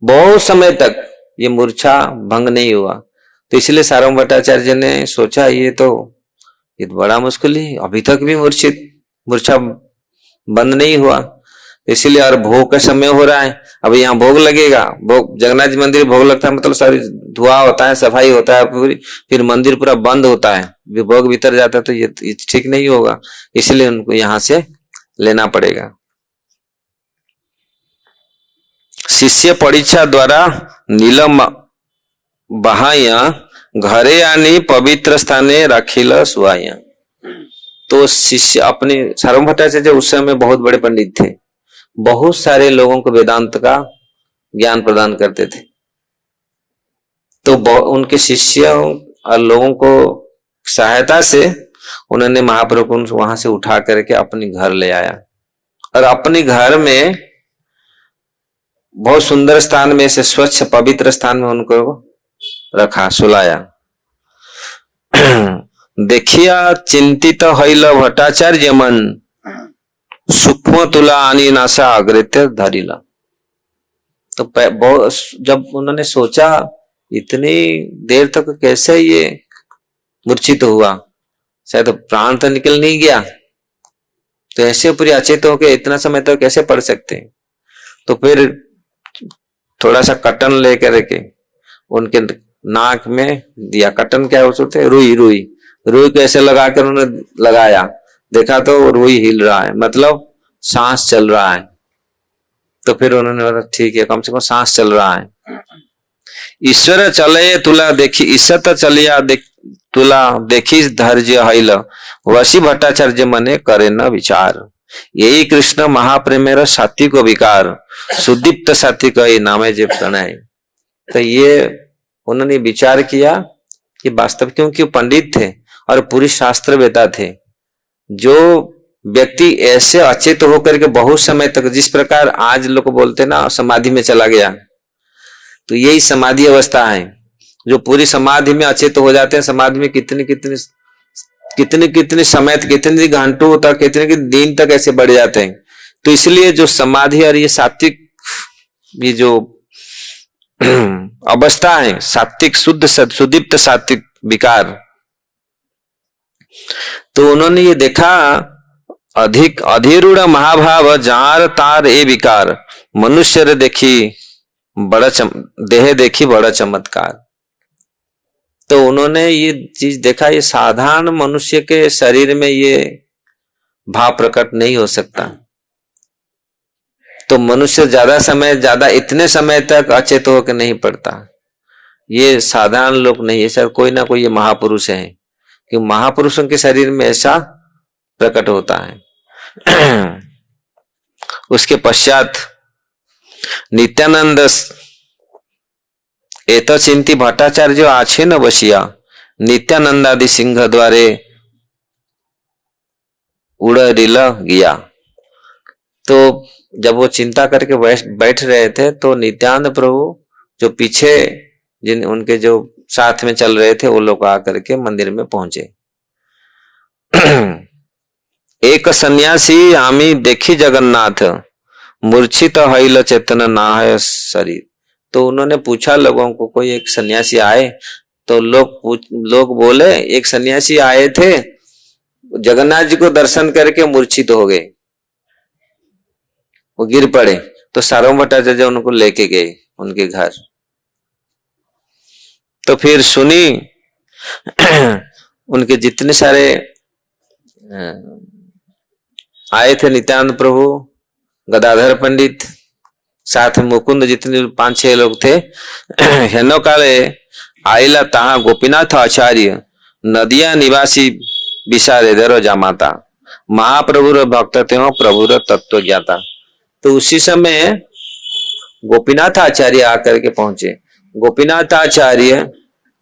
बहुत समय तक ये मूर्छा भंग नहीं हुआ। तो इसलिए सार्वभौम भट्टाचार्य ने सोचा ये तो बड़ा मुश्किल है, अभी तक भी मूर्छा बंद नहीं हुआ। इसीलिए और भोग का समय हो रहा है, अब यहाँ भोग लगेगा। भोग जगन्नाथ जी मंदिर भोग लगता है मतलब सारी धुआं होता है, सफाई होता है पूरी, फिर मंदिर पूरा बंद होता है, भोग भीतर जाता है तो ये ठीक नहीं होगा। इसलिए उनको यहाँ से लेना पड़ेगा। शिष्य परीक्षा द्वारा नीलम बहाया घरे आनी पवित्र स्थाने राखिल सुहाया। तो शिष्य अपने सार्वभौम भट्टाचार्य उस समय बहुत बड़े पंडित थे, बहुत सारे लोगों को वेदांत का ज्ञान प्रदान करते थे। तो उनके शिष्यों और लोगों को सहायता से उन्होंने महाप्रभु को वहां से उठा करके अपने घर ले आया और अपने घर में बहुत सुंदर स्थान में से स्वच्छ पवित्र स्थान में उनको रखा, सुलाया। देखिया चिंतित हईल भट्टाचार्य मन सूक्ष्म तुला आनी नासा अग्रत्य धरिला। तो जब उन्होंने सोचा इतनी देर तक कैसे ये मूर्छित हुआ, शायद प्राण तो निकल नहीं गया, तो ऐसे पूरी अचेत होकर इतना समय तक कैसे पढ़ सकते हैं। तो फिर थोड़ा सा कटन लेकर के उनके नाक में दिया। कटन क्या होते हैं, रुई को ऐसे लगाकर उन्होंने लगाया, देखा तो रुई हिल रहा है, मतलब सांस चल रहा है। तो फिर उन्होंने बोला ठीक है, कम से कम सांस चल रहा है। ईश्वर चले तुला देखी, ईश्वर तो चलिया तुला देखी धैर्य हईल वशी भट्टाचार्य मने करे न विचार। यही कृष्ण महाप्रेमेर सात्विक विकार सुदीप्त सात्विक नामे जे प्रणय। तो ये उन्होंने विचार किया कि वास्तव, क्योंकि वो पंडित थे और पूरी शास्त्र वेता थे, जो व्यक्ति ऐसे अचेत होकर के बहुत समय तक, जिस प्रकार आज लोग बोलते ना समाधि में चला गया, तो यही समाधि अवस्था है। जो पूरी समाधि में अचेत हो जाते हैं, समाधि में कितने समय तक, कितने घंटों तक, कितने दिन तक ऐसे बढ़ जाते हैं। तो इसलिए जो समाधि और ये सात्विक, ये जो अवस्था है, सात्विक शुद्ध सुदीप्त सात्विक विकार, तो उन्होंने ये देखा अधिक अधिरूढ़ महाभाव जार तार ए विकार मनुष्य देखी बड़ा देह देखी बड़ा चमत्कार। तो उन्होंने ये चीज देखा, ये साधारण मनुष्य के शरीर में ये भाव प्रकट नहीं हो सकता। तो मनुष्य ज्यादा इतने समय तक अचेत होकर नहीं पड़ता। ये साधारण लोग नहीं है, सर कोई ना कोई ये महापुरुष है, कि महापुरुषों के शरीर में ऐसा प्रकट होता है। उसके पश्चात नित्यानंद एत चिंती भट्टाचार्य आछे न बसिया नित्यानंदादि सिंह द्वारे उड़ रिल गया। तो जब वो चिंता करके बैठ रहे थे तो नित्यानंद प्रभु जो पीछे जिन उनके जो साथ में चल रहे थे वो लोग आकर के मंदिर में पहुंचे। एक सन्यासी आमी देखी जगन्नाथ मूर्छित हईल चेतन ना है शरीर। तो उन्होंने पूछा लोगों को, कोई एक सन्यासी आए? तो लोग बोले एक सन्यासी आए थे, जगन्नाथ जी को दर्शन करके मूर्छित हो गए, वो गिर पड़े। तो सार्वभौम भट्टाचार्य उनको लेके गए उनके घर। तो फिर सुनी उनके जितने सारे आए थे, नित्यानंद प्रभु, गदाधर पंडित, साथ में मुकुंद, जितने 5-6 लोग थे। हेनो काले आइला तहा गोपीनाथ आचार्य नदिया निवासी विशारेदर जामाता महाप्रभुर भक्त थे प्रभुर तत्व ज्ञाता। तो उसी समय गोपीनाथ आचार्य आकर के पहुंचे। गोपीनाथ आचार्य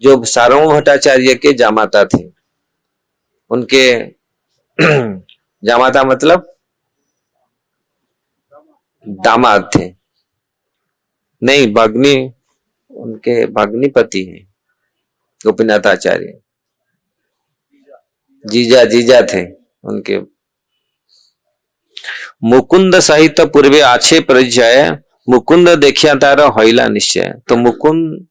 जो सार्वभौम भट्टाचार्य के जामाता थे, उनके जामाता मतलब दामाद थे, नहीं भग्नी, उनके भग्नीपति हैं गोपीनाथ आचार्य, जीजा थे उनके। मुकुंद सहित पूर्वे आछे परिचय मुकुंद देखिया तारा हईला निश्चय। तो मुकुंद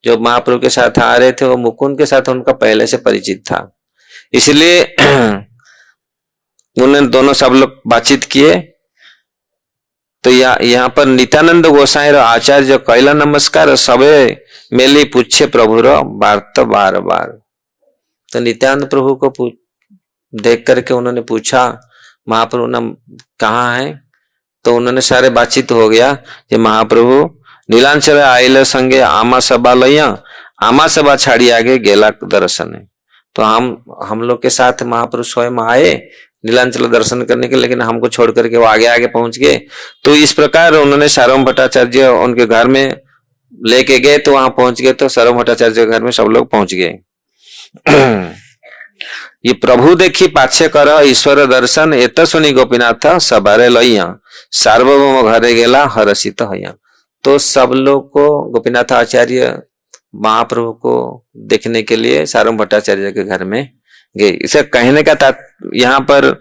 जो महाप्रभु के साथ आ रहे थे, वो मुकुंद के साथ उनका पहले से परिचित था, इसलिए उन्होंने दोनों सब लोग बातचीत किए। तो यहाँ पर नित्यानंद गोसाई रो आचार्य कैला नमस्कार सबे मेली पूछे प्रभु रो वार्ता बार बार। तो नित्यानंद प्रभु को देख करके उन्होंने पूछा महाप्रभु ना कहाँ है? तो उन्होंने सारे बातचीत हो गया कि महाप्रभु नीलांचल आइल संगे आमा सभा लैया, आमा सभा छाड़ी आगे गेला दर्शन है। तो हम लोग के साथ महाप्रभु स्वयं आए नीलांचल दर्शन करने के, लेकिन हमको छोड़ करके वो आगे आगे पहुंच गए। तो इस प्रकार उन्होंने सार्वभौम भट्टाचार्य उनके घर में लेके गए, तो वहां पहुंच गए। तो सार्वभौम भट्टाचार्य के घर में सब लोग पहुंच गए। ये प्रभु देखी पाछे कर ईश्वर दर्शन एत सुनी गोपीनाथ सबारे लैया सार्वभौम घरे गेला हर्षित हैया। तो सब लोग को गोपीनाथ आचार्य महाप्रभु को देखने के लिए सार्वभौम भट्टाचार्य के घर में गए। इसे कहने का यहाँ पर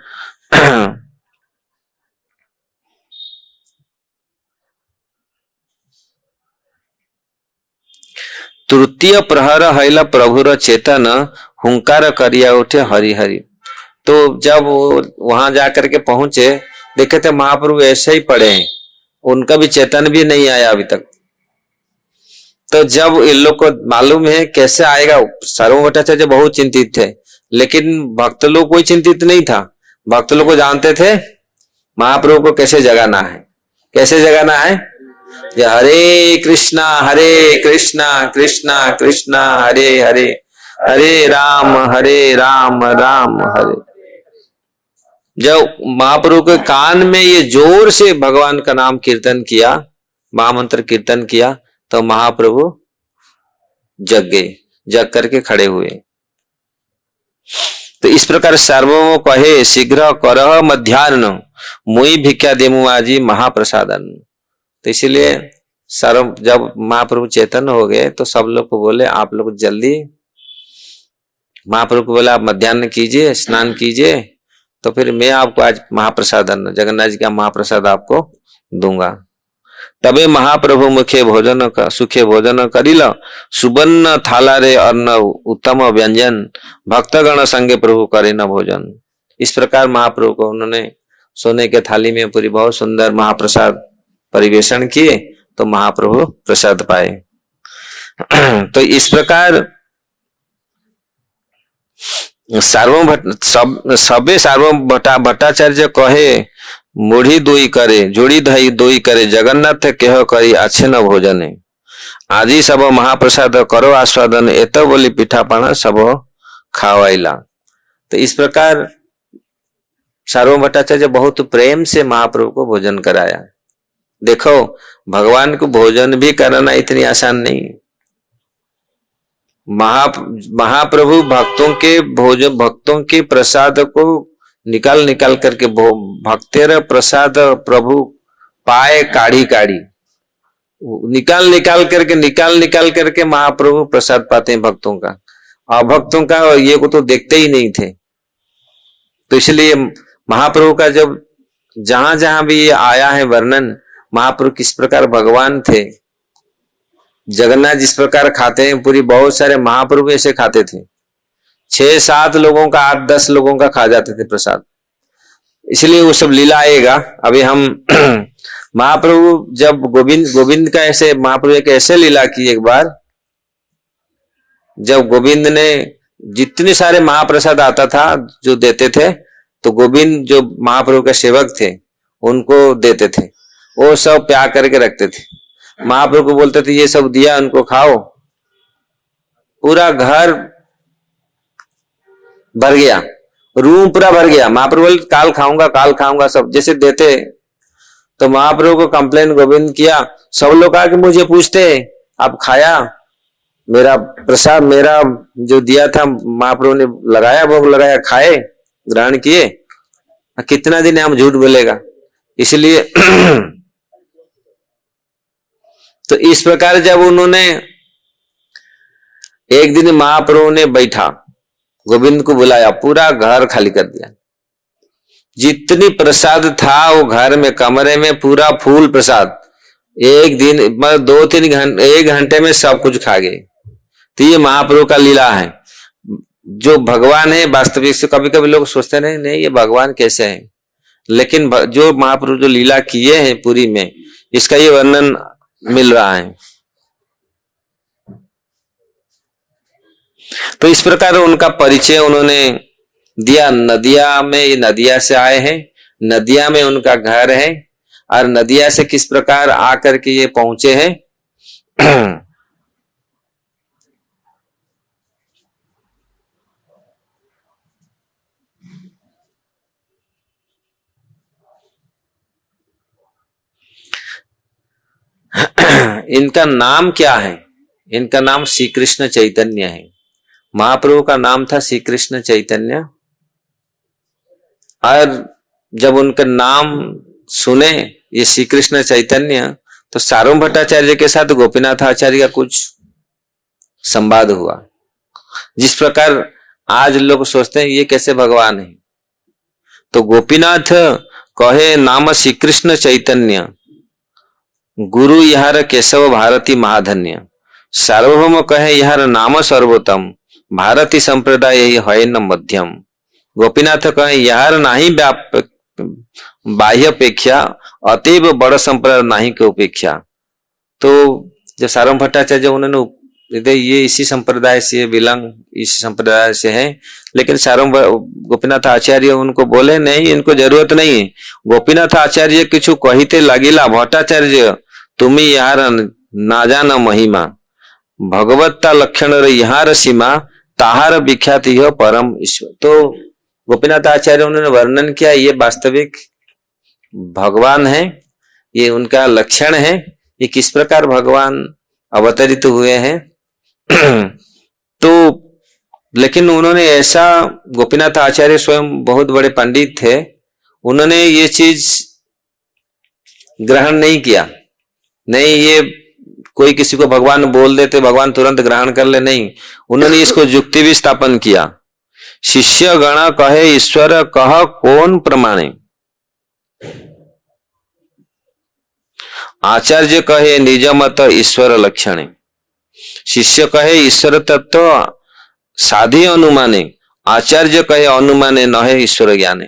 तृतीय प्रहर हैला प्रभुर चेतन हुंकार करिया उठे हरि हरि। तो जब वहां जाकर के पहुंचे, देखे थे महाप्रभु ऐसे ही पड़े हैं, उनका भी चेतन भी नहीं आया अभी तक। तो जब इन लोग को मालूम है कैसे आएगा, सार्वभौम भट्टाचार्य बहुत चिंतित थे, लेकिन भक्त लोग कोई चिंतित नहीं था। भक्त लोग को जानते थे महाप्रभु को कैसे जगाना है, कैसे जगाना है। हरे कृष्णा कृष्णा कृष्णा हरे हरे, हरे राम राम हरे। जब महाप्रभु के कान में ये जोर से भगवान का नाम कीर्तन किया, महामंत्र कीर्तन किया, तो महाप्रभु जग गए, जग करके खड़े हुए। तो इस प्रकार सार्वभौम कहे शीघ्र करह मध्याह्न मुई भिक्षा देमु आजी महाप्रसादन। तो इसीलिए जब महाप्रभु चेतन हो गए तो सब लोग को बोले आप लोग जल्दी, महाप्रभु को बोले आप मध्याह्न कीजिए, स्नान कीजिए, तो फिर मैं आपको आज महाप्रसादन जगन्नाथ जी का महाप्रसाद आपको दूंगा। तबे महाप्रभु मुखे भोजन सुखे भोजन करिल सुबर्ण थाला रे अन्न उत्तम व्यंजन भक्तगण संगे प्रभु करे न भोजन। इस प्रकार महाप्रभु को उन्होंने सोने के थाली में पूरी बहुत सुंदर महाप्रसाद परिवेषण किए, तो महाप्रभु प्रसाद पाए। तो इस प्रकार सबे सार्वभौम भट्टाचार्य कहे मुढ़ी दोई करे जोड़ी दही दोई करे जगन्नाथ केह करी अच्छे न भोजने आजी सब महाप्रसाद करो आस्वादन एत बोली पिठापना सब खावाइला। तो इस प्रकार सार्वभौम भट्टाचार्य बहुत प्रेम से महाप्रभु को भोजन कराया। देखो भगवान को भोजन भी कराना इतनी आसान नहीं। महाप्रभु भक्तों के प्रसाद को निकाल निकाल करके भक्तेर प्रसाद प्रभु पाए काढ़ी काढ़ी, निकाल निकाल करके महाप्रभु प्रसाद पाते हैं भक्तों का। अभक्तों का ये को तो देखते ही नहीं थे। तो इसलिए महाप्रभु का जब जहां जहां भी ये आया है वर्णन, महाप्रभु किस प्रकार भगवान थे, जगन्नाथ जिस प्रकार खाते हैं पूरी, बहुत सारे महाप्रभु ऐसे खाते थे, 6-7 लोगों का 8-10 लोगों का खा जाते थे प्रसाद। इसलिए वो सब लीला आएगा। अभी हम महाप्रभु जब गोविंद का ऐसे महाप्रभु एक ऐसे लीला की एक बार, जब गोविंद ने जितने सारे महाप्रसाद आता था जो देते थे, तो गोविंद जो महाप्रभु के सेवक थे उनको देते थे, वो सब प्यार करके रखते थे। महाप्रभु को बोलते थे ये सब दिया उनको खाओ, पूरा घर भर गया, रूम पूरा भर गया। महाप्रभु बोले काल खाऊंगा सब जैसे देते। तो महाप्रभु को कंप्लेन गोविंद किया, सब लोग आके मुझे पूछते आप खाया, मेरा प्रसाद मेरा जो दिया था महाप्रभु ने लगाया, भोग लगाया, खाए, ग्रहण किए, कितना दिन हम झूठ बोलेगा। इसलिए तो इस प्रकार जब उन्होंने एक दिन महाप्रभु ने बैठा, गोविंद को बुलाया, पूरा घर खाली कर दिया, जितनी प्रसाद था वो घर में कमरे में पूरा फूल प्रसाद, एक दिन मतलब 2-3 घंटे 1 घंटे में सब कुछ खा गए। तो ये महाप्रभु का लीला है। जो भगवान है वास्तविक से, कभी कभी लोग सोचते नहीं ये भगवान कैसे है, लेकिन जो महाप्रभु जो लीला किए हैं पूरी में, इसका ये वर्णन मिल रहा है। तो इस प्रकार उनका परिचय उन्होंने दिया। नदिया में, ये नदिया से आए हैं, नदिया में उनका घर है, और नदिया से किस प्रकार आकर के ये पहुंचे हैं। इनका नाम क्या है? इनका नाम श्री कृष्ण चैतन्य है। महाप्रभु का नाम था श्री कृष्ण चैतन्य, और जब उनका नाम सुने ये श्री कृष्ण चैतन्य, तो सार्वभौम भट्टाचार्य के साथ गोपीनाथ आचार्य का कुछ संवाद हुआ। जिस प्रकार आज लोग सोचते हैं ये कैसे भगवान है, तो गोपीनाथ कहे नाम श्री कृष्ण चैतन्य, गुरु यहार केशव भारती महाधन्य, सार्वभौम कहे यहार नाम सर्वोत्तम, भारती संप्रदाय है न मध्यम। गोपीनाथ कहे यहार नाही बाह्य अपेक्षा, अतीब बड़ संप्रदाय नहीं के उपेक्षा। तो जब सार्वभौम भट्टाचार्य उन्होंने ये इसी संप्रदाय से बिलोंग, इसी संप्रदाय से है, लेकिन सार्वभौम गोपीनाथ आचार्य उनको बोले नहीं, इनको जरूरत नहीं है। गोपीनाथ आचार्य किछु कहिते लगिला, भट्टाचार्य तुम्हें यार ना जान महिमा, भगवत्ता लक्षण यहाँ सीमा, ताहार विख्याति हो परम ईश्वर। तो गोपीनाथ आचार्य उन्होंने वर्णन किया ये वास्तविक भगवान है, ये उनका लक्षण है, ये किस प्रकार भगवान अवतरित हुए हैं। तो लेकिन उन्होंने ऐसा, गोपीनाथ आचार्य स्वयं बहुत बड़े पंडित थे, उन्होंने ये चीज ग्रहण नहीं किया। नहीं ये कोई किसी को भगवान बोल देते भगवान तुरंत ग्रहण कर ले, नहीं, उन्होंने इसको युक्ति भी स्थापन किया। शिष्य गण कहे ईश्वर कह कौन प्रमाणे, आचार्य कहे निज मत ईश्वर लक्षणे। शिष्य कहे ईश्वर तत्व साधी अनुमाने, आचार्य कहे अनुमाने न है ईश्वर ज्ञाने।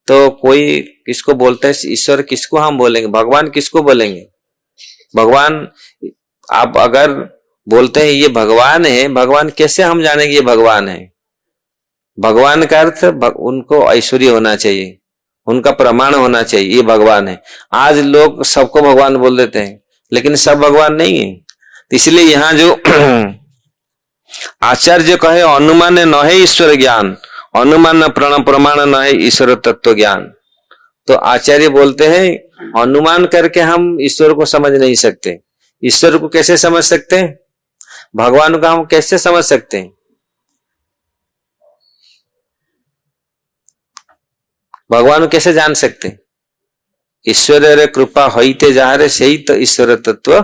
तो कोई किसको बोलता है ईश्वर, किसको हम बोलेंगे, भगवान किसको बोलेंगे? भगवान आप अगर बोलते हैं ये भगवान है, भगवान कैसे हम जानेंगे ये भगवान है? भगवान का अर्थ उनको ऐश्वर्य होना चाहिए, उनका प्रमाण होना चाहिए ये भगवान है। आज लोग सबको भगवान बोल देते हैं, लेकिन सब भगवान नहीं है। इसलिए यहाँ जो आचार्य कहे अनुमान न है ईश्वर ज्ञान, अनुमान प्रमाण न है ईश्वर तत्व ज्ञान। तो आचार्य बोलते हैं अनुमान करके हम ईश्वर को समझ नहीं सकते। ईश्वर को कैसे समझ सकते हैं? भगवान को हम कैसे समझ सकते हैं? भगवान को कैसे जान सकते? ईश्वर कृपा होते जारे सही तो ईश्वर तत्व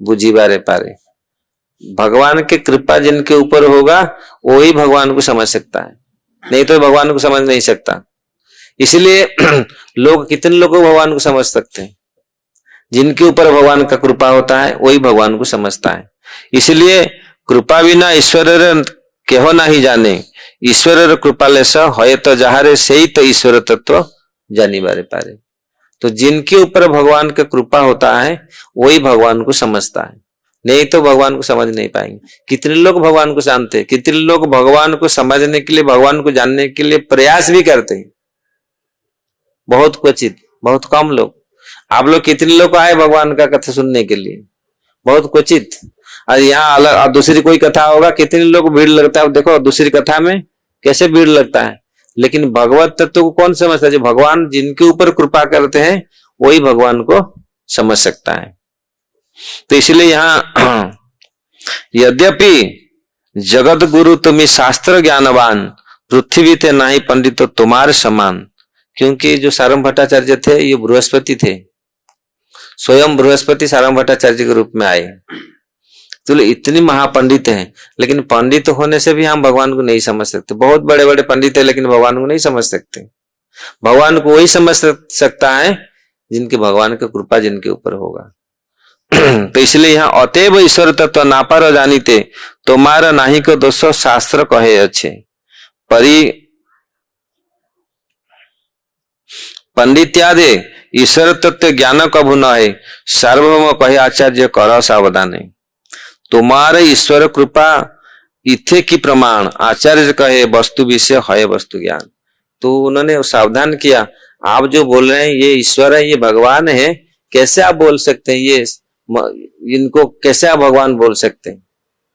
बुझीबारे पारे। भगवान की कृपा जिनके ऊपर होगा वही भगवान को समझ सकता है, नहीं तो भगवान को समझ नहीं सकता। इसलिए लोग कितने लोगों भगवान को समझ सकते हैं? जिनके ऊपर भगवान का कृपा होता है वही भगवान को समझता है। इसलिए कृपा बिना ईश्वर केहो नहीं जाने, ईश्वर कृपाले स होय तो जहारे सही तो ईश्वर तत्व जानी बारे पारे। तो जिनके ऊपर भगवान का कृपा होता है वही भगवान को समझता है, नहीं तो भगवान को समझ नहीं पाएंगे। कितने लोग भगवान को जानते हैं, कितने लोग भगवान को समझने के लिए, भगवान को जानने के लिए प्रयास भी करते हैं, बहुत क्वचित, बहुत कम लोग। आप लोग कितने लोग आए भगवान का कथा सुनने के लिए? बहुत क्वचित। और यहाँ अलग दूसरी कोई कथा होगा, कितने लोग भीड़ लगता है, देखो दूसरी कथा में कैसे भीड़ लगता है। लेकिन भगवत तत्व को कौन समझता है? जो भगवान जिनके ऊपर कृपा करते हैं वही भगवान को समझ सकता है। तो इसलिए यहाँ यद्यपि जगत गुरु तुम्हें शास्त्र ज्ञानवान, पृथ्वी थे नाही पंडित तुम्हारे समान। क्योंकि जो सारंग भट्टाचार्य थे ये बृहस्पति थे, स्वयं बृहस्पति सारंग भट्टाचार्य के रूप में आए। तो इतनी महापंडित हैं, लेकिन पंडित होने से भी हम भगवान को नहीं समझ सकते। बहुत बड़े बड़े पंडित है लेकिन भगवान को नहीं समझ सकते। भगवान को वही समझ सकता है जिनके भगवान की कृपा जिनके ऊपर होगा। तो इसलिए यहाँ अतएव ईश्वर तत्व नापर जानीते तुम्हारा नाही को दोष शास्त्र कहे अच्छे। परी पंडित्यादे ईश्वर तत्व ज्ञान कभु न है, सार्वभौम कहे आचार्य कर सावधाने। तुम्हारे ईश्वर कृपा इथे की प्रमाण, आचार्य कहे वस्तु विषय है वस्तु ज्ञान। तो उन्होंने सावधान किया, आप जो बोल रहे हैं ये ईश्वर है, ये भगवान है, कैसे आप बोल सकते हैं? ये इनको कैसे आप भगवान बोल सकते हैं?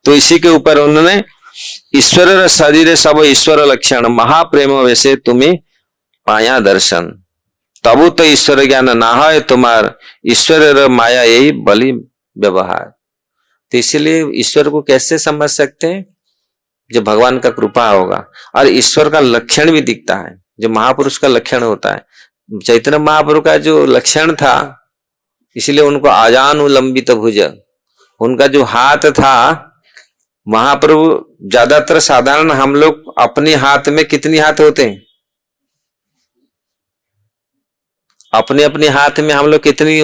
तो इसी के ऊपर उन्होंने ईश्वर शरीर सब ईश्वर लक्षण, महाप्रेम वैसे तुम्हें पाया दर्शन, तबु तो ईश्वर ज्ञान ना है तुम्हार, ईश्वर माया यही बलि व्यवहार। तो इसलिए ईश्वर को कैसे समझ सकते हैं? जो भगवान का कृपा होगा। और ईश्वर का लक्षण भी दिखता है, जो महापुरुष का लक्षण होता है। चैतन्य महाप्रभु का जो लक्षण था, इसलिए उनको आजान लंबित भुज, उनका जो हाथ था, महाप्रभु ज्यादातर साधारण हम लोग अपने हाथ में कितनी हाथ होते हैं? अपने अपने हाथ में हम लोग कितनी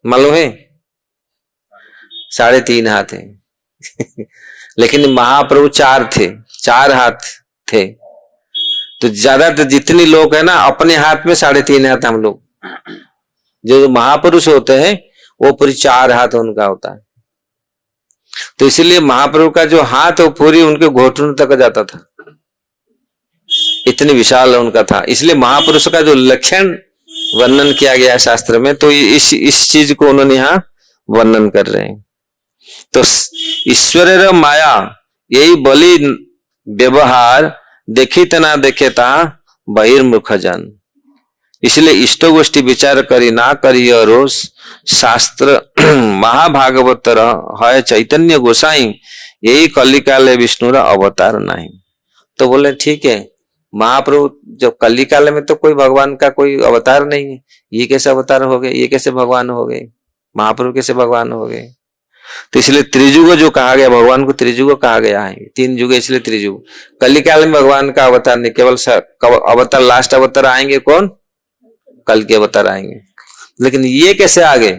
मालूम है? 3.5 हाथ है। लेकिन महाप्रभु 4 थे, 4 हाथ थे। तो ज्यादातर जितने लोग है ना अपने हाथ में 3.5 हाथ हम लोग। जो महापुरुष होते हैं वो पूरी 4 हाथ उनका होता है। तो इसलिए महाप्रभु का जो हाथ वो पूरी उनके घुटनों तक जाता था, इतनी विशाल उनका था। इसलिए महापुरुष का जो लक्षण वर्णन किया गया है शास्त्र में, तो इस चीज को उन्होंने यहाँ वर्णन कर रहे हैं। तो ईश्वर माया यही बलि व्यवहार, देखित ना देखे ता बहिर्मुख जन। इसलिए इष्ट गोष्ठी विचार करी ना करी रोष, शास्त्र महाभागवत है चैतन्य गोसाई, यही कलिकाले विष्णु अवतार नहीं। तो बोले ठीक है, महाप्रभु जब कलिकाल में तो कोई भगवान का कोई अवतार नहीं है, ये कैसे अवतार हो गए, ये कैसे भगवान हो गए, महाप्रभु कैसे भगवान हो गए? तो इसलिए त्रिजुग जो कहा गया, भगवान को त्रिजुग कहा गया है। 3 युग इसलिए त्रिजुग। कलिकाल में भगवान का अवतार नहीं, केवल अवतार, लास्ट अवतार आएंगे कौन? कल के अवतार आएंगे। लेकिन ये कैसे आ गए?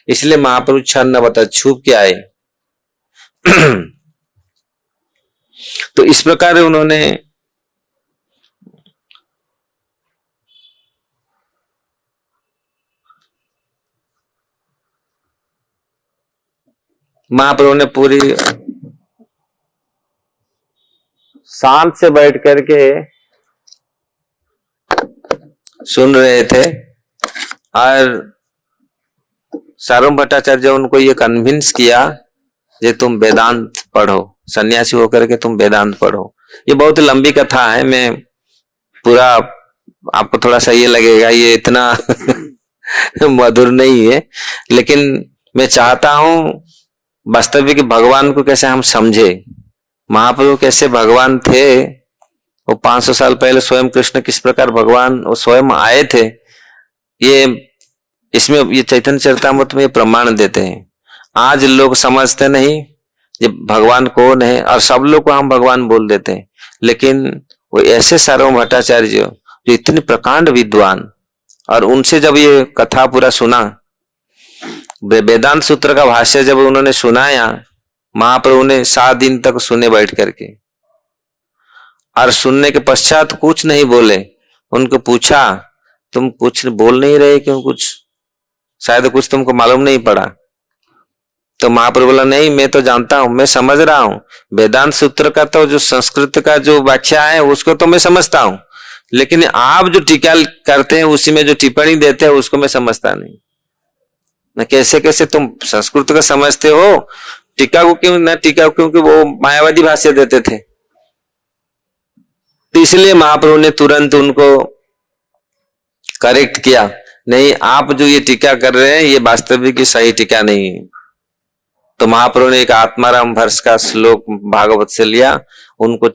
इसलिए महाप्रभु 6 अवतार छुप के आए। तो इस प्रकार उन्होंने महाप्रभु ने पूरी शांत से बैठ करके सुन रहे थे। और सारंग भट्टाचार्य उनको ये कन्विंस किया जे तुम वेदांत पढ़ो, सन्यासी होकर के तुम वेदांत पढ़ो। ये बहुत लंबी कथा है, मैं पूरा आपको थोड़ा सा ये लगेगा ये इतना मधुर नहीं है, लेकिन मैं चाहता हूं वास्तविक भगवान को कैसे हम समझे, महाप्रभु कैसे भगवान थे वो 500 साल पहले स्वयं कृष्ण किस प्रकार भगवान वो स्वयं आए थे, ये इसमें ये चैतन्य चरितामृत में प्रमाण देते हैं। आज लोग समझते नहीं ये भगवान कौन है, और सब लोग को हम भगवान बोल देते हैं। लेकिन वो ऐसे सार्वभौम भट्टाचार्य जो इतने प्रकांड विद्वान, और उनसे जब ये कथा पूरा सुना, वेदांत सूत्र का भाष्य जब उन्होंने सुनाया, महाप्रभु ने 7 दिन तक सुने बैठ करके, और सुनने के पश्चात कुछ नहीं बोले। उनको पूछा तुम कुछ बोल नहीं रहे क्यों, कुछ शायद कुछ तुमको मालूम नहीं पड़ा। तो महाप्रभु बोला नहीं, मैं तो जानता हूं, मैं समझ रहा हूं वेदांत सूत्र का, तो जो संस्कृत का जो व्याख्या है उसको तो मैं समझता हूं, लेकिन आप जो टीका करते हैं उसी में जो टिप्पणी देते हैं उसको मैं समझता नहीं। न कैसे कैसे तुम संस्कृत का समझते हो, टीका को क्यों न टीका, क्योंकि वो मायावादी भाष्य देते थे। तो इसलिए महाप्रभु ने तुरंत उनको करेक्ट किया, नहीं आप जो ये टीका कर रहे हैं ये वास्तविक सही टीका नहीं है। तो महाप्रभु ने एक आत्माराम भर्ष का श्लोक भागवत से लिया, उनको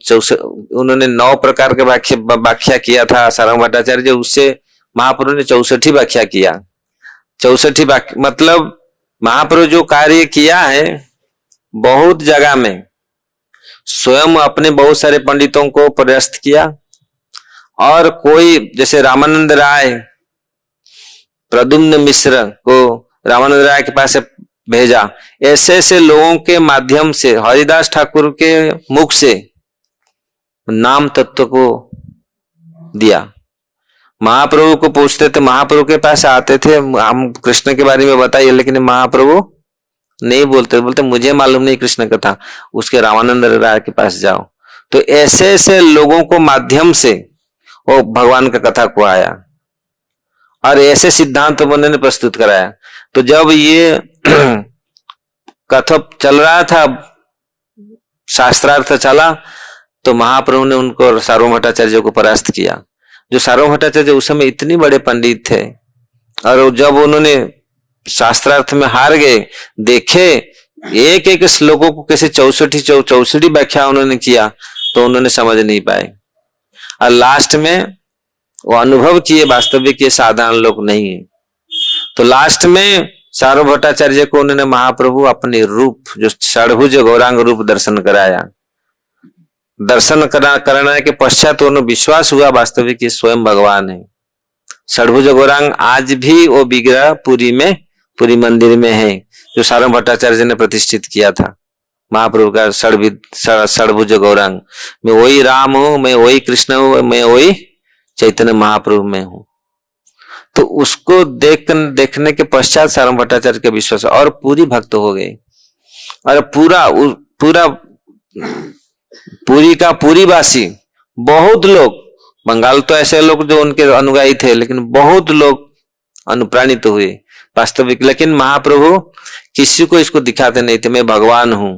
उन्होंने 9 प्रकार के व्याख्या किया था सारंग भट्टाचार्य, उससे महाप्रभु ने 64 व्याख्या किया। 64 व्याख्या मतलब महाप्रभु जो कार्य किया है बहुत जगह में, स्वयं अपने बहुत सारे पंडितों को परास्त किया, और कोई जैसे रामानंद राय, प्रद्युम्न मिश्र को रामानंद राय के पास भेजा, ऐसे ऐसे लोगों के माध्यम से, हरिदास ठाकुर के मुख से नाम तत्व को दिया। महाप्रभु को पूछते थे, महाप्रभु के पास आते थे, हम कृष्ण के बारे में बताइए, लेकिन महाप्रभु नहीं बोलते, बोलते मुझे मालूम नहीं कृष्ण कथा, उसके रामानंद राय के पास जाओ। तो ऐसे ऐसे लोगों को माध्यम से वो भगवान का कथा को आया, और ऐसे सिद्धांत उन्होंने प्रस्तुत कराया। तो जब ये कथा चल रहा था, शास्त्रार्थ चला, तो महाप्रभु ने उनको सार्वभौम भट्टाचार्य को परास्त किया। जो सार्वभौम भट्टाचार्य उस समय इतने बड़े पंडित थे, और जब उन्होंने शास्त्रार्थ में हार गए, देखे एक एक श्लोकों को कैसे 64 व्याख्या उन्होंने किया, तो उन्होंने समझ नहीं पाए, और लास्ट में वो अनुभव किए वास्तविक ये साधारण लोग नहीं है। तो लास्ट में सार्वभौम भट्टाचार्य को उन्होंने महाप्रभु अपने रूप जो षड्भुज गौरांग रूप दर्शन कराया। दर्शन कराने के पश्चात उन्हें विश्वास हुआ वास्तविक ये स्वयं भगवान है। षड्भुज गौरांग आज भी वो विग्रह पुरी मंदिर में है, जो सार्वभौम भट्टाचार्य ने प्रतिष्ठित किया था महाप्रभु का षड्भुज गौरांग। मैं वही राम हूं, मैं वही कृष्ण हूं, मैं वही चैतन्य महाप्रभु में हूं। तो उसको देखने के पश्चात सार्वभौम भट्टाचार्य का विश्वास और पूरी भक्त हो गए, और पूरा पुरी का पुरी वासी बहुत लोग, बंगाल तो ऐसे लोग जो उनके अनुगामी थे, लेकिन बहुत लोग अनुप्राणित हुए वास्तविक। लेकिन महाप्रभु किसी को इसको दिखाते नहीं थे, मैं भगवान हूं।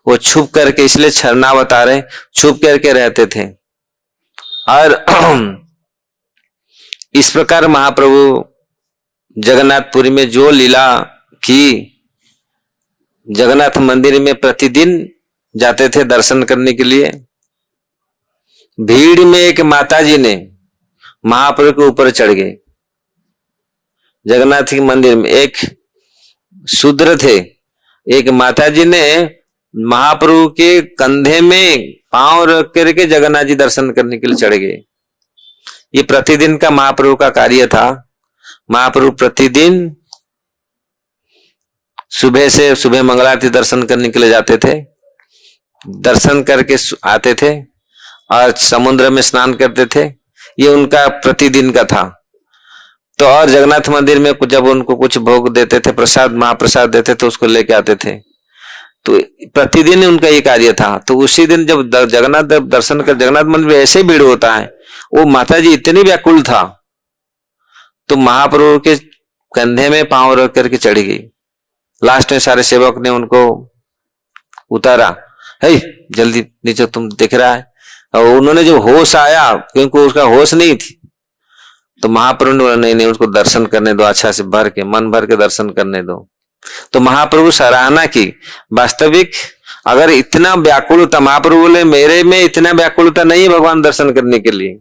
वो छुप करके, इसलिए छरना बता रहे, छुप करके रहते थे। और इस प्रकार महाप्रभु जगन्नाथपुरी में जो लीला की, जगन्नाथ मंदिर में प्रतिदिन जाते थे दर्शन करने के लिए। भीड़ में एक माताजी ने महाप्रभु के ऊपर चढ़ गए। जगन्नाथ के मंदिर में एक शूद्र थे, एक माताजी ने महाप्रभु के कंधे में पांव रख करके जगन्नाथ जी दर्शन करने के लिए चढ़ गए। ये प्रतिदिन का महाप्रभु का कार्य था। महाप्रभु प्रतिदिन सुबह मंगल आरती दर्शन करने के लिए जाते थे, दर्शन करके आते थे और समुद्र में स्नान करते थे। ये उनका प्रतिदिन का था। तो और जगन्नाथ मंदिर में जब उनको कुछ भोग देते थे, प्रसाद महाप्रसाद देते थे, उसको लेके आते थे। तो प्रतिदिन उनका ये कार्य था। तो उसी दिन जब जगन्नाथ दर्शन कर, जगन्नाथ मंदिर में ऐसे भीड़ होता है, वो माता जी इतनी व्याकुल था, तो महाप्रभु के कंधे में पांव रख करके चढ़ गई। लास्ट में सारे सेवक ने उनको उतारा, हे जल्दी नीचे, तुम दिख रहा है। और उन्होंने जो होश आया, क्योंकि उसका होश नहीं थी, तो महाप्रभु ने नहीं, उसको दर्शन करने दो, अच्छा से भर के, मन भर के दर्शन करने दो। तो महाप्रभु सराहना की। वास्तविक अगर इतना व्याकुलता, महाप्रभु बोले मेरे में इतना व्याकुलता नहीं है भगवान दर्शन करने के लिए।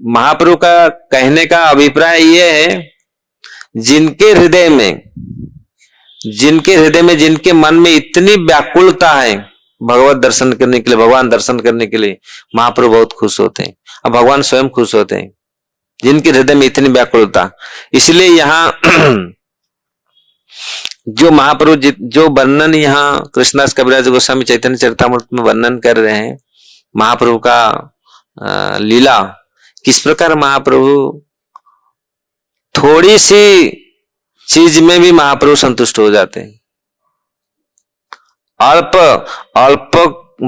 महाप्रभु का कहने का अभिप्राय यह है, जिनके हृदय में जिनके मन में इतनी व्याकुलता है भगवत दर्शन करने के लिए, भगवान दर्शन करने के लिए, महाप्रभु बहुत खुश होते हैं। अब भगवान स्वयं खुश होते हैं जिनके हृदय में इतनी व्याकुलता। इसलिए यहाँ जो महाप्रभु जो वर्णन यहाँ कृष्णदास कविराज गोस्वामी चैतन्य चरितामृत में वर्णन कर रहे हैं महाप्रभु का लीला, किस प्रकार महाप्रभु थोड़ी सी चीज में भी महाप्रभु संतुष्ट हो जाते हैं। अल्प अल्प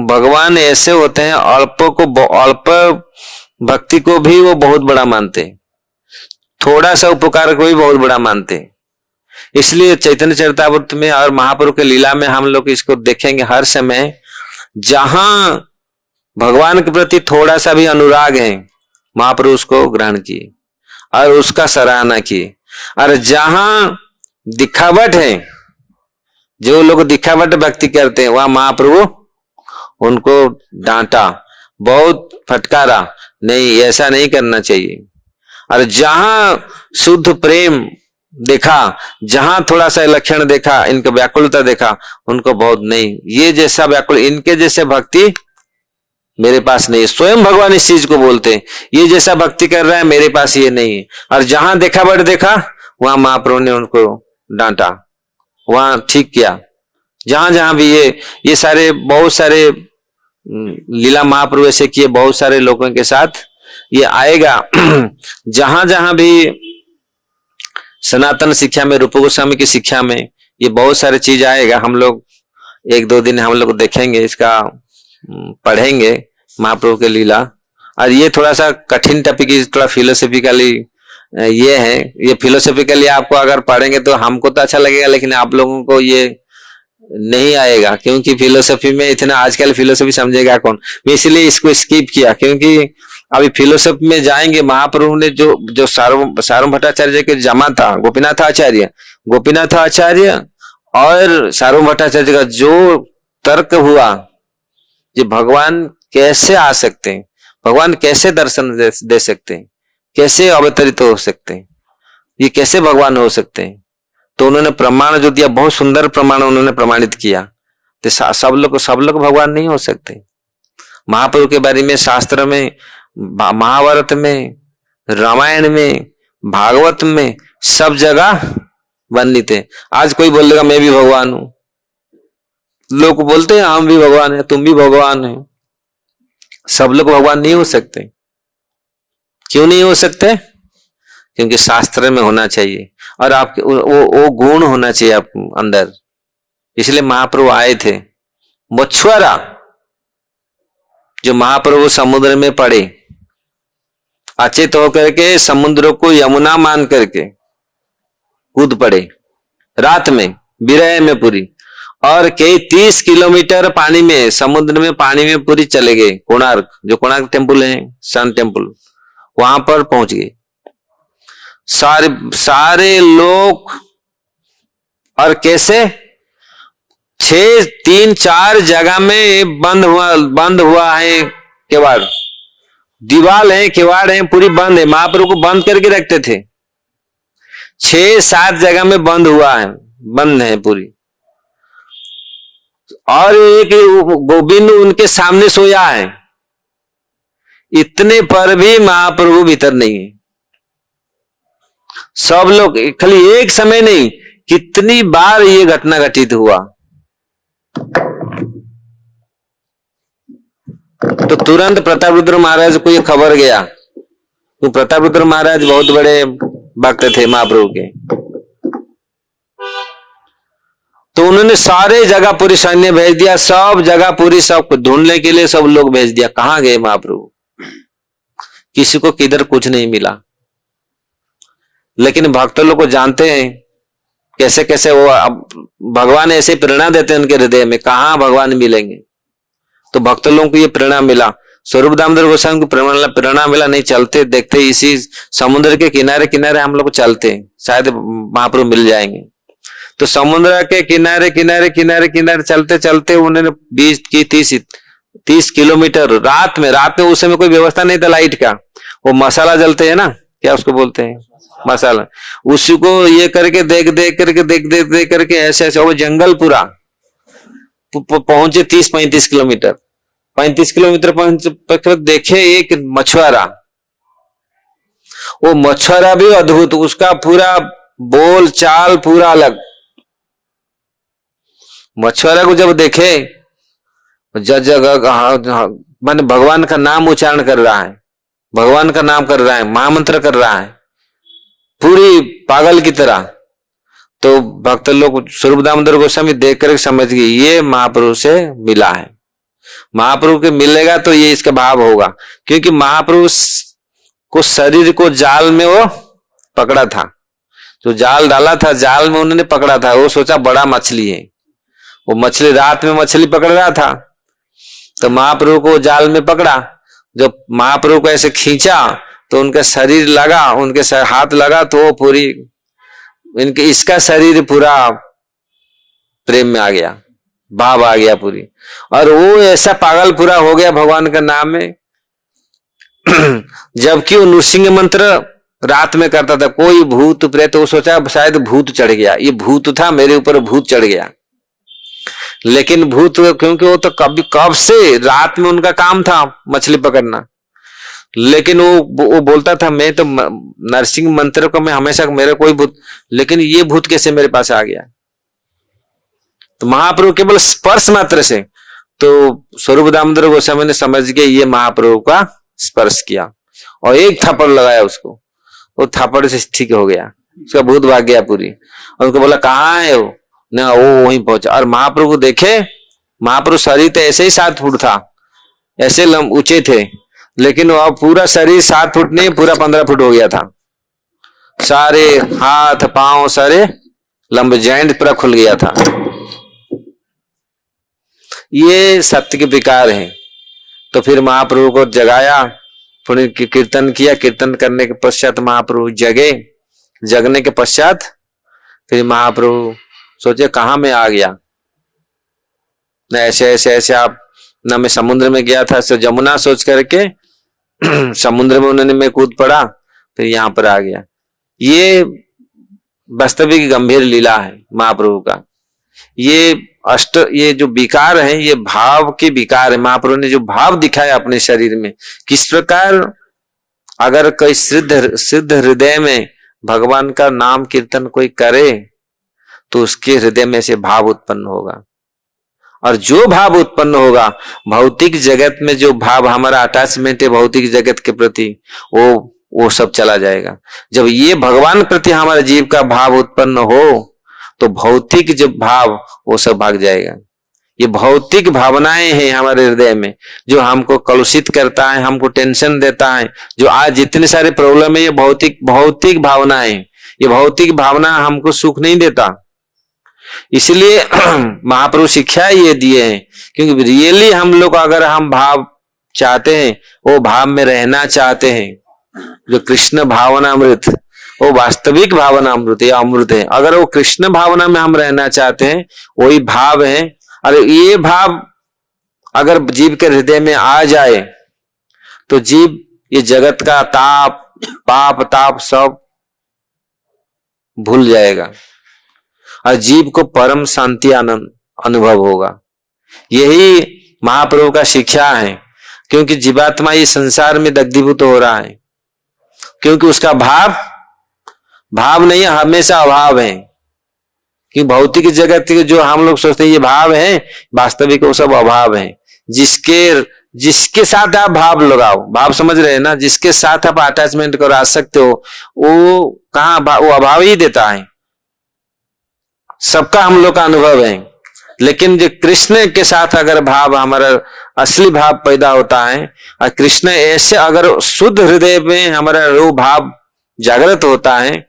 भगवान ऐसे होते हैं, अल्प भक्ति को भी वो बहुत बड़ा मानते हैं, थोड़ा सा उपकार को भी बहुत बड़ा मानते हैं। इसलिए चैतन्य चरितामृत में और महाप्रभु के लीला में हम लोग इसको देखेंगे हर समय, जहां भगवान के प्रति थोड़ा सा भी अनुराग है महाप्रभु उसको ग्रहण किए और उसका सराहना किए। और जहां दिखावट है, जो लोग दिखावट भक्ति करते हैं, वहां महाप्रभु उनको डांटा, बहुत फटकारा, नहीं ऐसा नहीं करना चाहिए। और जहां शुद्ध प्रेम देखा, जहां थोड़ा सा लक्षण देखा, इनका व्याकुलता देखा, उनको बहुत नहीं, ये जैसा व्याकुल, इनके जैसे भक्ति मेरे पास नहीं है। स्वयं भगवान इस चीज को बोलते हैं, ये जैसा भक्ति कर रहा है मेरे पास ये नहीं है। और जहां दिखावट देखा वहां महाप्रभु ने उनको डांटा, वहां ठीक किया। जहां जहां भी ये सारे बहुत सारे लीला महाप्रभु ऐसे किए, बहुत सारे लोगों के साथ ये आएगा। जहां जहां भी सनातन शिक्षा में, रूप गोस्वामी की शिक्षा में ये बहुत सारे चीज आएगा। हम लोग एक दो दिन हम लोग देखेंगे, इसका पढ़ेंगे महाप्रभु के लीला। और ये थोड़ा सा कठिन टॉपिक, थोड़ा फिलोसॉफिकली ये है, ये फिलोसॉफिकली आपको अगर पढ़ेंगे तो हमको तो अच्छा लगेगा, लेकिन आप लोगों को ये नहीं आएगा, क्योंकि फिलोसॉफी में इतना आजकल फिलोसॉफी समझेगा कौन। मैं इसलिए इसको स्किप किया, क्योंकि अभी फिलोसॉफी में जाएंगे। महाप्रभु ने जो सार्वभौम भट्टाचार्य के जमा था, गोपीनाथ आचार्य और सार्वभौम भट्टाचार्य का जो तर्क हुआ, जो भगवान कैसे आ सकते हैं, भगवान कैसे दर्शन दे सकते हैं, कैसे अवतरित हो सकते हैं, ये कैसे भगवान हो सकते हैं, तो उन्होंने प्रमाण जो दिया, बहुत सुंदर प्रमाण उन्होंने प्रमाणित किया। तो सब लोग भगवान नहीं हो सकते। महाप्रभु के बारे में शास्त्र में, महाभारत में, रामायण में, भागवत में, सब जगह वर्णित है। आज कोई बोलेगा मैं भी भगवान हूं, लोग बोलते हैं हम भी भगवान है, तुम भी भगवान है। सब लोग भगवान नहीं हो सकते। क्यों नहीं हो सकते? क्योंकि शास्त्र में होना चाहिए और आपके वो गुण होना चाहिए आप अंदर। इसलिए महाप्रभु आए थे। मछुआरा जो महाप्रभु समुद्र में पड़े, अचेत होकर के समुद्र को यमुना मान करके कूद पड़े रात में, विरह में पूरी, और कई 30 किलोमीटर पानी में, समुद्र में पानी में पूरी चले गए। कोणार्क, जो कोणार्क टेम्पल है, सन टेम्पल, वहां पर पहुंच गए सारे लोग। और कैसे 3-4 जगह में बंद हुआ है किवाड़, दीवार है, किवाड़ है, पूरी बंद है। महाप्रभु को बंद करके रखते थे। 6-7 जगह में बंद है पूरी। और एक गोविंद उनके सामने सोया है, इतने पर भी महाप्रभु भीतर नहीं है। सब लोग, खाली एक समय नहीं, कितनी बार ये घटना घटित हुआ। तो तुरंत प्रतापरुद्र महाराज को ये खबर गया, तो प्रतापरुद्र महाराज बहुत बड़े भक्त थे महाप्रभु के। तो उन्होंने सारे जगह पूरी सैन्य भेज दिया, सब जगह पूरी, सब ढूंढने के लिए सब लोग भेज दिया। कहां गए महाप्रभु? किसी को किधर कुछ नहीं मिला। लेकिन भक्त लोग को जानते हैं कैसे कैसे वो, अब भगवान ऐसे प्रेरणा देते हैं उनके हृदय में, कहां भगवान मिलेंगे। तो भक्त लोगों को ये प्रेरणा मिला, स्वरूप दामोदर गोस्वामी को प्रेरणा मिला, नहीं चलते देखते इसी समुद्र के किनारे किनारे हम लोग चलते, शायद महाप्रभु मिल जाएंगे। तो समुद्र के किनारे किनारे किनारे किनारे चलते चलते उन्होंने 20 किलोमीटर रात में उस समय कोई व्यवस्था नहीं था लाइट का, वो मसाला जलते हैं ना, क्या उसको बोलते हैं, मसाला, उसी को ये करके देख करके ऐसे ऐसे वो जंगल पूरा पहुंचे 30-35 किलोमीटर। 35 किलोमीटर पहुंचे, देखे एक मछुआरा, वो मछुआरा भी अद्भुत, उसका पूरा बोल चाल पूरा अलग। मछुआरा को जब देखे जगह माने भगवान का नाम उच्चारण कर रहा है, भगवान का नाम कर रहा है, महामंत्र कर रहा है पूरी पागल की तरह। तो भक्त लोग स्वरूप दामोदर गोस्वामी देख कर समझ गए ये महाप्रभु से मिला है, महाप्रभु के मिलेगा तो ये इसका भाव होगा। क्योंकि महाप्रभु को शरीर को जाल में वो पकड़ा था, जो जाल डाला था जाल में उन्होंने पकड़ा था, वो सोचा बड़ा मछली है, वो मछली रात में मछली पकड़ रहा था, तो महाप्रभु को जाल में पकड़ा, जब महाप्रभु को ऐसे खींचा तो उनका शरीर लगा, उनके हाथ लगा तो वो पूरी इनके इसका शरीर पूरा प्रेम में आ गया, भाव आ गया पूरी, और वो ऐसा पागल पूरा हो गया भगवान का नाम में। जबकि वो नृसिंह मंत्र रात में करता था, कोई भूत प्रेत, वो सोचा शायद भूत चढ़ गया, ये भूत था मेरे ऊपर भूत चढ़ गया, लेकिन भूत क्योंकि वो तो कब से रात में उनका काम था मछली पकड़ना, लेकिन वो बोलता था मैं तो नरसिंह मंत्र को मैं हमेशा मेरा कोई भूत, लेकिन ये भूत कैसे मेरे पास आ गया। तो महाप्रभु केवल स्पर्श मात्र से, तो स्वरूप दामोदर गोस्वामी ने समझ के ये महाप्रभु का स्पर्श किया और एक थप्पड़ लगाया उसको, वो थप्पड़ से ठीक हो गया, उसका भूत भाग गया पूरी। और उनको बोला कहाँ है वो, ना वो वहीं पहुंचा। और महाप्रभु देखे, महाप्रभु शरीर तो ऐसे ही 7 फुट था, ऐसे ऊंचे थे, लेकिन वो पूरा शरीर 7 फुट नहीं पूरा 15 फुट हो गया था, सारे हाथ पांव सारे लंबे, जॉइंट पूरा खुल गया था। ये सत्य के विकार है। तो फिर महाप्रभु को जगाया, पुण्य कीर्तन किया, कीर्तन करने के पश्चात महाप्रभु जगे, जगने के पश्चात फिर महाप्रभु सोचे कहां में आ गया, न ऐसे ऐसे ऐसे आप न मैं समुद्र में गया था, सो जमुना सोच करके समुद्र में उन्होंने मैं कूद पड़ा, फिर यहां पर आ गया। ये वास्तविक गंभीर लीला है महाप्रभु का। ये जो विकार है ये भाव के विकार है। महाप्रभु ने जो भाव दिखाया अपने शरीर में, किस प्रकार अगर कोई सिद्ध हृदय में भगवान का नाम कीर्तन कोई करे तो उसके हृदय में से भाव उत्पन्न होगा, और जो भाव उत्पन्न होगा भौतिक जगत में जो भाव हमारा अटैचमेंट है भौतिक जगत के प्रति, वो सब चला जाएगा। जब ये भगवान प्रति हमारे जीव का भाव उत्पन्न हो तो भौतिक जो भाव वो सब भाग जाएगा। ये भौतिक भावनाएं हैं हमारे हृदय में जो हमको कलुषित करता है, हमको टेंशन देता है। जो आज जितने सारे प्रॉब्लम है ये भौतिक भावनाएं, ये भौतिक भावना हमको सुख नहीं देता। इसलिए महाप्रभु शिक्षा ये दिए हैं, क्योंकि रियली हम लोग अगर हम भाव चाहते हैं, वो भाव में रहना चाहते हैं, जो कृष्ण भावना अमृत, वो वास्तविक भावना अमृत या अमृत है। अगर वो कृष्ण भावना में हम रहना चाहते हैं, वही भाव है। और ये भाव अगर जीव के हृदय में आ जाए तो जीव ये जगत का ताप पाप ताप सब भूल जाएगा और जीव को परम शांति आनंद अनुभव होगा। यही महाप्रभु का शिक्षा है, क्योंकि जीवात्मा ये संसार में दग्धीभूत हो रहा है, क्योंकि उसका भाव नहीं है, हमेशा अभाव है। कि भौतिक जगत के जो हम लोग सोचते हैं ये भाव है, वास्तविक वो सब अभाव है। जिसके साथ आप भाव लगाओ, भाव समझ रहे हैं ना, जिसके साथ आप अटैचमेंट को रख सकते हो वो कहाँ, वो अभाव ही देता है। सबका हम लोग का अनुभव है, लेकिन जो कृष्ण के साथ अगर भाव हमारा असली भाव पैदा होता है, और कृष्ण ऐसे अगर शुद्ध हृदय में हमारा वो भाव जागृत होता है,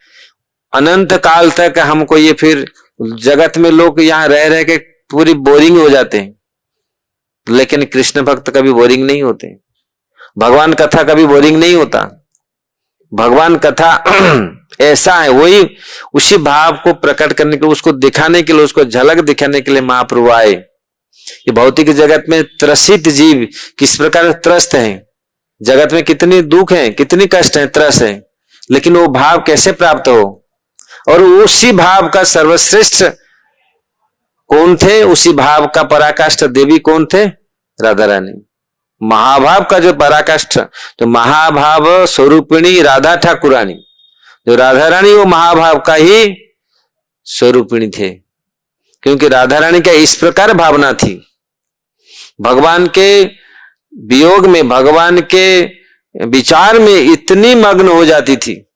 अनंत काल तक हमको ये फिर जगत में लोग यहाँ रह के पूरी बोरिंग हो जाते हैं, लेकिन कृष्ण भक्त कभी बोरिंग नहीं होते। भगवान कथा कभी बोरिंग नहीं होता। भगवान कथा ऐसा है, वही उसी भाव को प्रकट करने के, उसको दिखाने के लिए, उसको झलक दिखाने के लिए महाप्रभु आए। ये भौतिक जगत में त्रसित जीव किस प्रकार त्रस्त हैं, जगत में कितनी दुख है, कितनी कष्ट है, त्रस है, लेकिन वो भाव कैसे प्राप्त हो। और उसी भाव का सर्वश्रेष्ठ कौन थे, उसी भाव का पराकाष्ठ देवी कौन थे, राधा रानी। महाभाव का जो पराकाष्ठ, तो महाभाव स्वरूपिणी राधा ठाकुरानी, जो राधा रानी वो महाभाव का ही स्वरूपिणी थे। क्योंकि राधा रानी का इस प्रकार भावना थी, भगवान के वियोग में, भगवान के विचार में इतनी मग्न हो जाती थी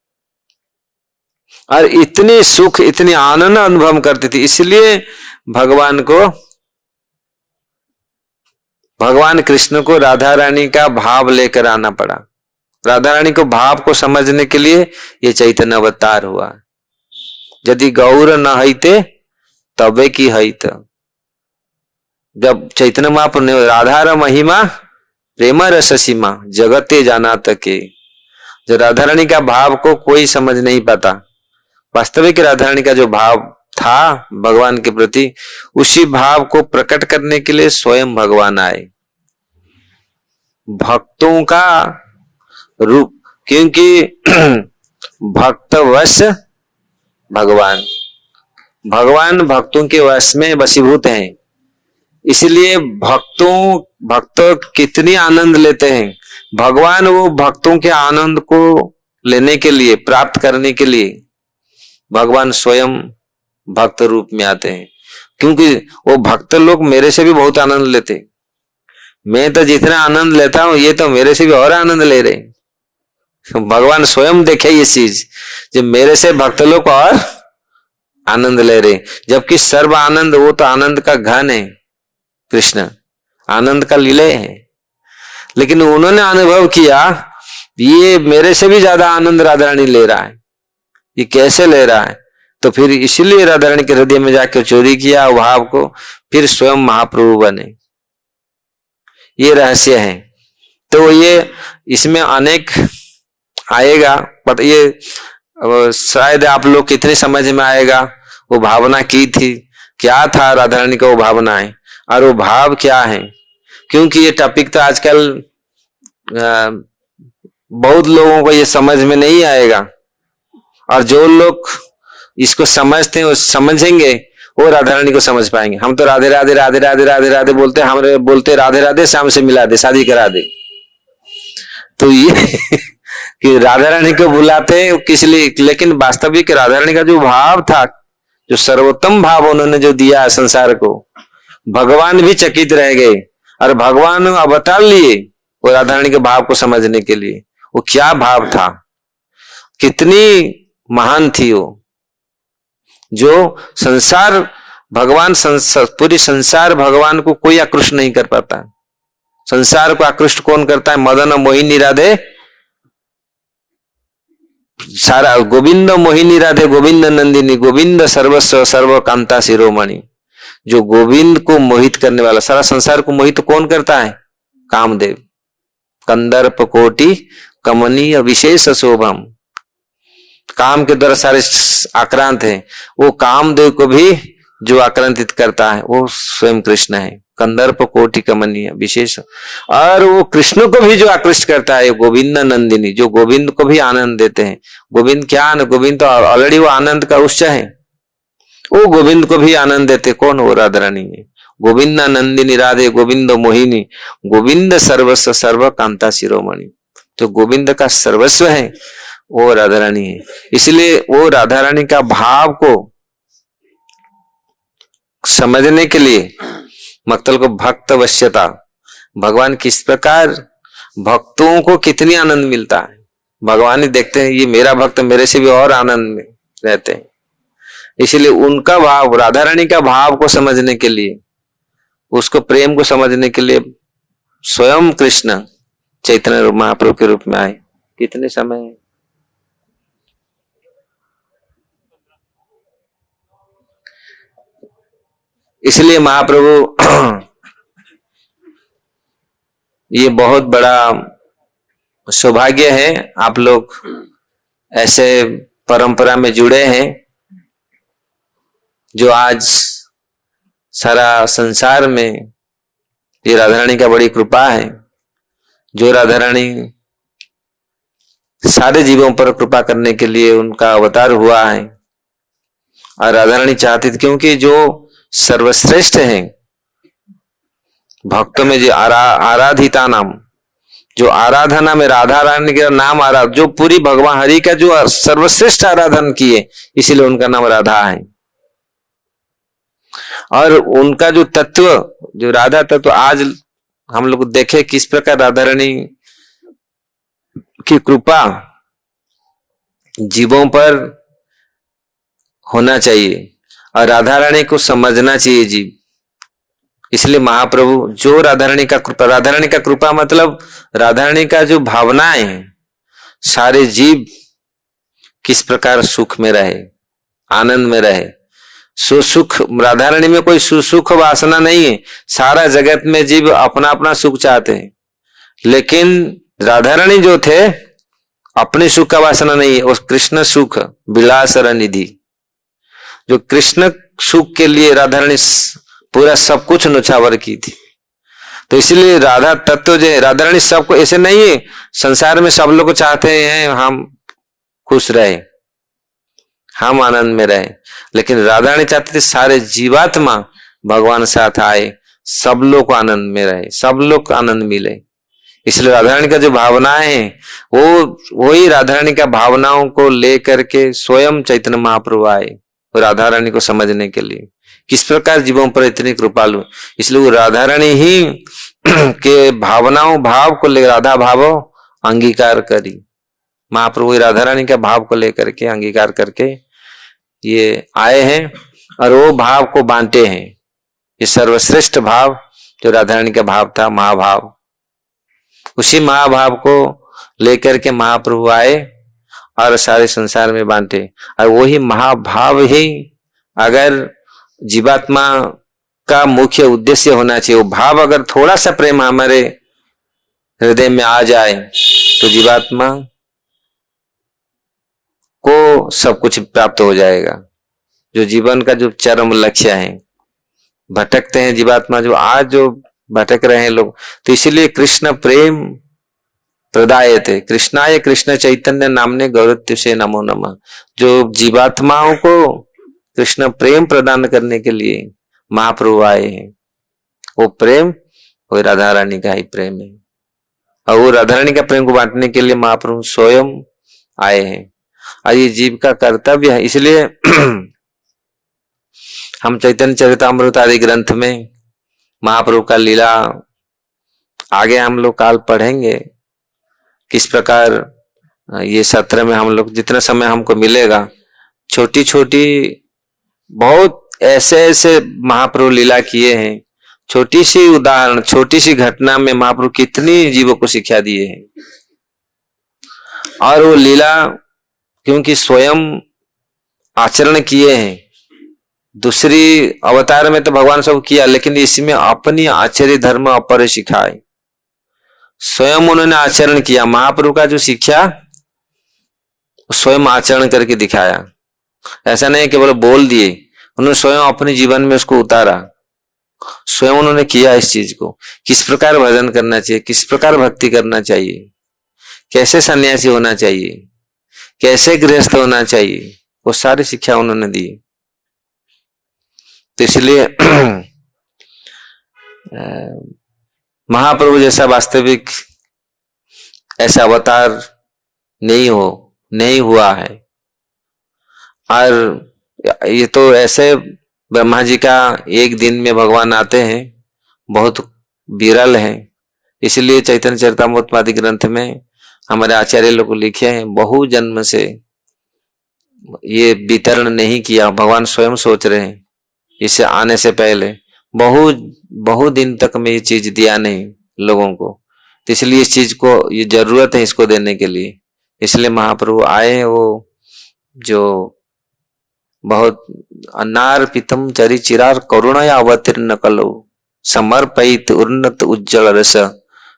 और इतनी सुख, इतनी आनंद अनुभव करती थी। इसलिए भगवान कृष्ण को राधा रानी का भाव लेकर आना पड़ा। राधा रानी को भाव को समझने के लिए ये चैतन्य अवतार हुआ। यदि गौर न हईते तबे की हईत। जब चैतन्य महाप्रभु ने राधा महिमा प्रेम रस सीमा जगते जाना तके, जो राधा रानी का भाव को कोई समझ नहीं पाता, वास्तविक राधा रानी का जो भाव था भगवान के प्रति, उसी भाव को प्रकट करने के लिए स्वयं भगवान आए, भक्तों का रूप। क्योंकि भक्तवश भगवान भक्तों के वश में वशीभूत हैं। इसलिए भक्त कितनी आनंद लेते हैं, भगवान वो भक्तों के आनंद को लेने के लिए, प्राप्त करने के लिए भगवान स्वयं भक्त रूप में आते हैं। क्योंकि वो भक्त लोग मेरे से भी बहुत आनंद लेते, मैं तो जितना आनंद लेता हूं ये तो मेरे से भी और आनंद ले रहे। भगवान स्वयं देखे ये चीज, जो मेरे से भक्त लोग और आनंद ले रहे, जबकि सर्व आनंद वो तो आनंद का घन है, कृष्ण आनंद का लीले है। लेकिन उन्होंने अनुभव किया ये मेरे से भी ज्यादा आनंद राधा रानी ले रहा है, ये कैसे ले रहा है, तो फिर इसीलिए राधा रानी के हृदय में जाकर चोरी किया भाव को, फिर स्वयं महाप्रभु बने। ये रहस्य है। तो ये इसमें अनेक आएगा, बट ये शायद आप लोग कितने समझ में आएगा वो भावना की थी, क्या था राधा रानी का वो भावना है और वो भाव क्या है। क्योंकि ये टॉपिक तो आजकल बहुत लोगों को ये समझ में नहीं आएगा, और जो लोग इसको समझते हैं वो समझेंगे, वो राधा रानी को समझ पाएंगे। हम तो राधे राधे राधे राधे राधे राधे बोलते, हमारे बोलते राधे राधे शाम से मिला दे, शादी करा दे। तो ये कि राधा रानी को बुलाते हैं किस लिए, लेकिन वास्तविक राधा रानी का जो भाव था, जो सर्वोत्तम भाव उन्होंने जो दिया संसार को, भगवान भी चकित रह गए और भगवान अवतार लिए वो राधा रानी के भाव को समझने के लिए। वो क्या भाव था, कितनी महान थी वो, जो संसार भगवान पूरी संसार भगवान को कोई आकृष्ट नहीं कर पाता। संसार को आकृष्ट कौन करता है, मदन मोहिनी राधे, सारा गोविंद मोहिनी राधे गोविंद नंदिनी गोविंद सर्वस्व सर्व कांता शिरोमणि। जो गोविंद को मोहित करने वाला, सारा संसार को मोहित कौन करता है, कामदेव। कंदर्प कोटि कमनीय विशेष शोभम, काम के द्वारा सारे आक्रांत हैं, वो कामदेव को भी जो आक्रांतित करता है वो स्वयं कृष्ण है। कंदर्प कोटि कमनीय विशेष, और वो कृष्ण को भी जो आकृष्ट करता है गोविंद नंदिनी, जो गोविंद को भी आनंद देते हैं। गोविंद क्या है, गोविंद तो ऑलरेडी वो आनंद का उच्च है, वो गोविंद को भी आनंद देते। कौन, वो राधा रानी है। गोविंद नंदिनी राधे गोविंद मोहिनी गोविंद सर्वस्व सर्व कांता शिरोमणि, जो गोविंद का सर्वस्व है वो राधा रानी है। इसलिए वो राधा रानी का भाव को समझने के लिए मक्तल को भक्त वश्यता, भगवान किस प्रकार भक्तों को कितनी आनंद मिलता है, भगवान ही देखते हैं ये मेरा भक्त मेरे से भी और आनंद में रहते हैं। इसलिए उनका भाव, राधा रानी का भाव को समझने के लिए, उसको प्रेम को समझने के लिए स्वयं कृष्ण चैतन्य महाप्रभु के रूप में आए। कितने समय, इसलिए महाप्रभु ये बहुत बड़ा सौभाग्य है, आप लोग ऐसे परंपरा में जुड़े हैं, जो आज सारा संसार में ये राधा रानी का बड़ी कृपा है, जो राधा रानी सारे जीवों पर कृपा करने के लिए उनका अवतार हुआ है। और राधा रानी चाहती थी, क्योंकि जो सर्वश्रेष्ठ है भक्तों में, जो आराधिता नाम, जो आराधना में राधा रानी का नाम जो पूरी भगवान हरि का जो सर्वश्रेष्ठ आराधन किए, इसीलिए उनका नाम राधा है। और उनका जो तत्व, जो राधा तत्व, आज हम लोग देखे किस प्रकार राधा रानी की कृपा जीवों पर होना चाहिए और राधा रानी को समझना चाहिए जीव। इसलिए महाप्रभु जो राधा रानी का कृपा मतलब राधा रानी का जो भावनाएं हैं, सारे जीव किस प्रकार सुख में रहे, आनंद में रहे। सुख, राधा रानी में कोई सुख वासना नहीं है। सारा जगत में जीव अपना अपना सुख चाहते हैं, लेकिन राधा रानी जो थे अपने सुख का वासना नहीं है। उस कृष्ण सुख विलासर निधि, जो कृष्ण सुख के लिए राधा रानी पूरा सब कुछ न्यौछावर की थी। तो इसलिए राधा तत्व जो है, राधा रानी सबको, ऐसे नहीं है संसार में सब लोग चाहते हैं हम खुश रहे, हम आनंद में रहे, लेकिन राधा रानी चाहते थे सारे जीवात्मा भगवान साथ आए, सब लोग आनंद में रहे, सब लोग आनंद मिले। इसलिए राधा रानी का जो भावनाएं है, वही राधा रानी का भावनाओं को लेकर के स्वयं चैतन्य महाप्रभु आए राधा रानी को समझने के लिए, किस प्रकार जीवों पर इतनी कृपालु। इसलिए वो राधा रानी ही के भाव को ले राधा भाव अंगीकार करी। महाप्रभु राधा रानी का भाव को लेकर के अंगीकार करके ये आए हैं और वो भाव को बांटे हैं। ये सर्वश्रेष्ठ भाव जो राधा रानी का भाव था, महाभाव, उसी महाभाव को लेकर के महाप्रभु आए और सारे संसार में बांटे। और वही महाभाव ही अगर जीवात्मा का मुख्य उद्देश्य होना चाहिए। वो भाव अगर थोड़ा सा प्रेम हमारे हृदय में आ जाए तो जीवात्मा को सब कुछ प्राप्त हो जाएगा। जो जीवन का जो चरम लक्ष्य है, भटकते हैं जीवात्मा, जो आज जो भटक रहे हैं लोग, तो इसीलिए कृष्ण प्रेम प्रदाय थे, कृष्णाय कृष्ण चैतन्य नामने गौरत्य से नमो नमः। जो जीवात्माओं को कृष्ण प्रेम प्रदान करने के लिए महाप्रभु आए हैं, वो प्रेम वो राधा रानी का ही प्रेम है। और वो राधा रानी का प्रेम को बांटने के लिए महाप्रभु स्वयं आए हैं और ये जीव का कर्तव्य है। इसलिए हम चैतन्य चरितामृत आदि ग्रंथ में महाप्रभु का लीला आगे हम लोग काल पढ़ेंगे, किस प्रकार ये सत्र में हम लोग जितना समय हमको मिलेगा, छोटी छोटी बहुत ऐसे ऐसे महाप्रभु लीला किए हैं। छोटी सी उदाहरण, छोटी सी घटना में महाप्रभु कितनी जीवों को शिक्षा दिए हैं। और वो लीला क्योंकि स्वयं आचरण किए हैं, दूसरी अवतार में तो भगवान सब किया, लेकिन इसमें अपनी आचर्य धर्म अपर सिखाए, स्वयं उन्होंने आचरण किया। महाप्रभु का जो शिक्षा स्वयं आचरण करके दिखाया। ऐसा नहीं केवल बोल दिए, उन्होंने स्वयं अपने जीवन में उसको उतारा, स्वयं उन्होंने किया इस चीज को। किस प्रकार भजन करना चाहिए, किस प्रकार भक्ति करना चाहिए, कैसे सन्यासी होना चाहिए, कैसे गृहस्थ होना चाहिए, वो सारी शिक्षा उन्होंने दी। तो इसलिए महाप्रभु जैसा वास्तविक ऐसा अवतार नहीं हुआ है। और ये तो ऐसे ब्रह्मा जी का एक दिन में भगवान आते हैं, बहुत विरल है। इसलिए चैतन्य चरितामृत आदि ग्रंथ में हमारे आचार्य लोग लिखे हैं, बहु जन्म से ये वितरण नहीं किया। भगवान स्वयं सोच रहे हैं इसे आने से पहले बहु दिन तक में ये चीज दिया नहीं लोगों को, तो इसलिए इस चीज को ये जरूरत है इसको देने के लिए। इसलिए महाप्रभु आए, वो जो बहुत अनार पितम चरी चिरार करुणया अवतीर्ण कलो समर्पित उन्नत उज्जवल रस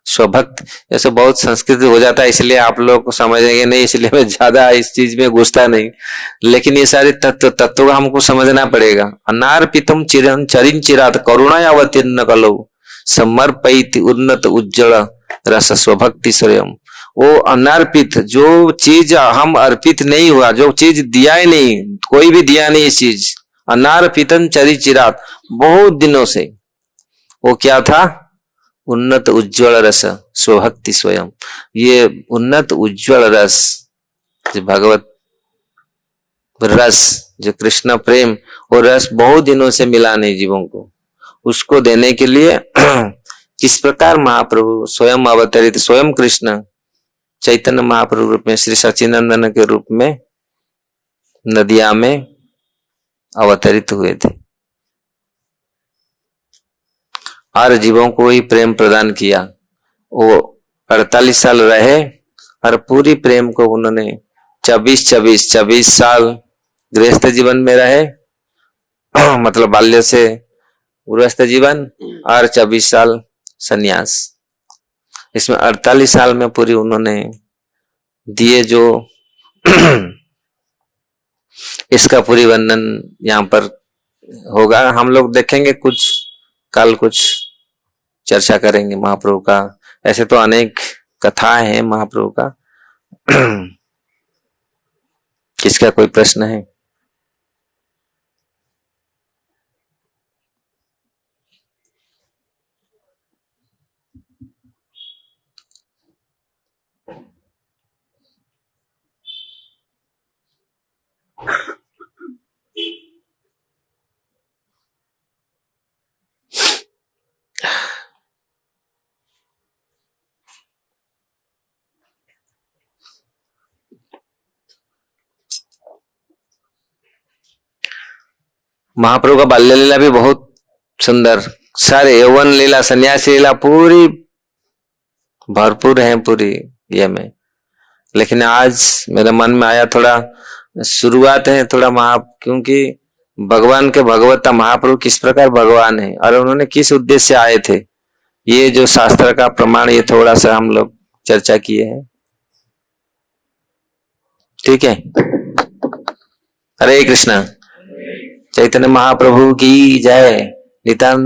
स्वभक्त, जैसे बहुत संस्कृत हो जाता है इसलिए आप लोग को समझेंगे नहीं, इसलिए मैं ज्यादा इस चीज में घुसता नहीं, लेकिन ये सारे तत्व हमको समझना पड़ेगा। अनार्पितम चिरं चरिन चिरात करुणा अवतीर्ण कलो समर्पयति उन्नत उज्जवल रस स्वभक्ति स्वयं। वो अनार्पित, जो चीज हम अर्पित नहीं हुआ, जो चीज दिया ही नहीं, कोई भी दिया नहीं इस चीज, अनार्पितन चरि चिरात, बहुत दिनों से, वो क्या था? उन्नत उज्ज्वल रस स्वभक्ति स्वयं। ये उन्नत उज्ज्वल रस, जो भगवत रस, जो कृष्ण प्रेम, वो रस बहुत दिनों से मिला नहीं जीवों को, उसको देने के लिए किस प्रकार महाप्रभु स्वयं अवतरित, स्वयं कृष्ण चैतन्य महाप्रभु रूप में, श्री सच्चिदानंद के रूप में नदिया में अवतरित हुए थे और जीवों को ही प्रेम प्रदान किया। वो 48 साल रहे और पूरी प्रेम को उन्होंने 24 साल गृहस्थ जीवन में रहे मतलब बाल्य से गृहस्थ जीवन और 24 साल सन्यास। इसमें 48 साल में पूरी उन्होंने दिए जो इसका पूरी वर्णन यहाँ पर होगा। हम लोग देखेंगे कुछ, कल कुछ चर्चा करेंगे महाप्रभु का। ऐसे तो अनेक कथाएं हैं महाप्रभु का। किसका कोई प्रश्न है? महाप्रभु का बाल्य लीला भी बहुत सुंदर, सारे यौवन लीला, सन्यासी लीला पूरी भरपूर है पूरी ये में। लेकिन आज मेरे मन में आया थोड़ा शुरुआत है थोड़ा क्योंकि भगवान के भगवता महाप्रभु किस प्रकार भगवान है और उन्होंने किस उद्देश्य से आए थे, ये जो शास्त्र का प्रमाण, ये थोड़ा सा हम लोग चर्चा किए हैं। ठीक है, हरे कृष्णा। चैतन्य महाप्रभु की जय। नित्यानंद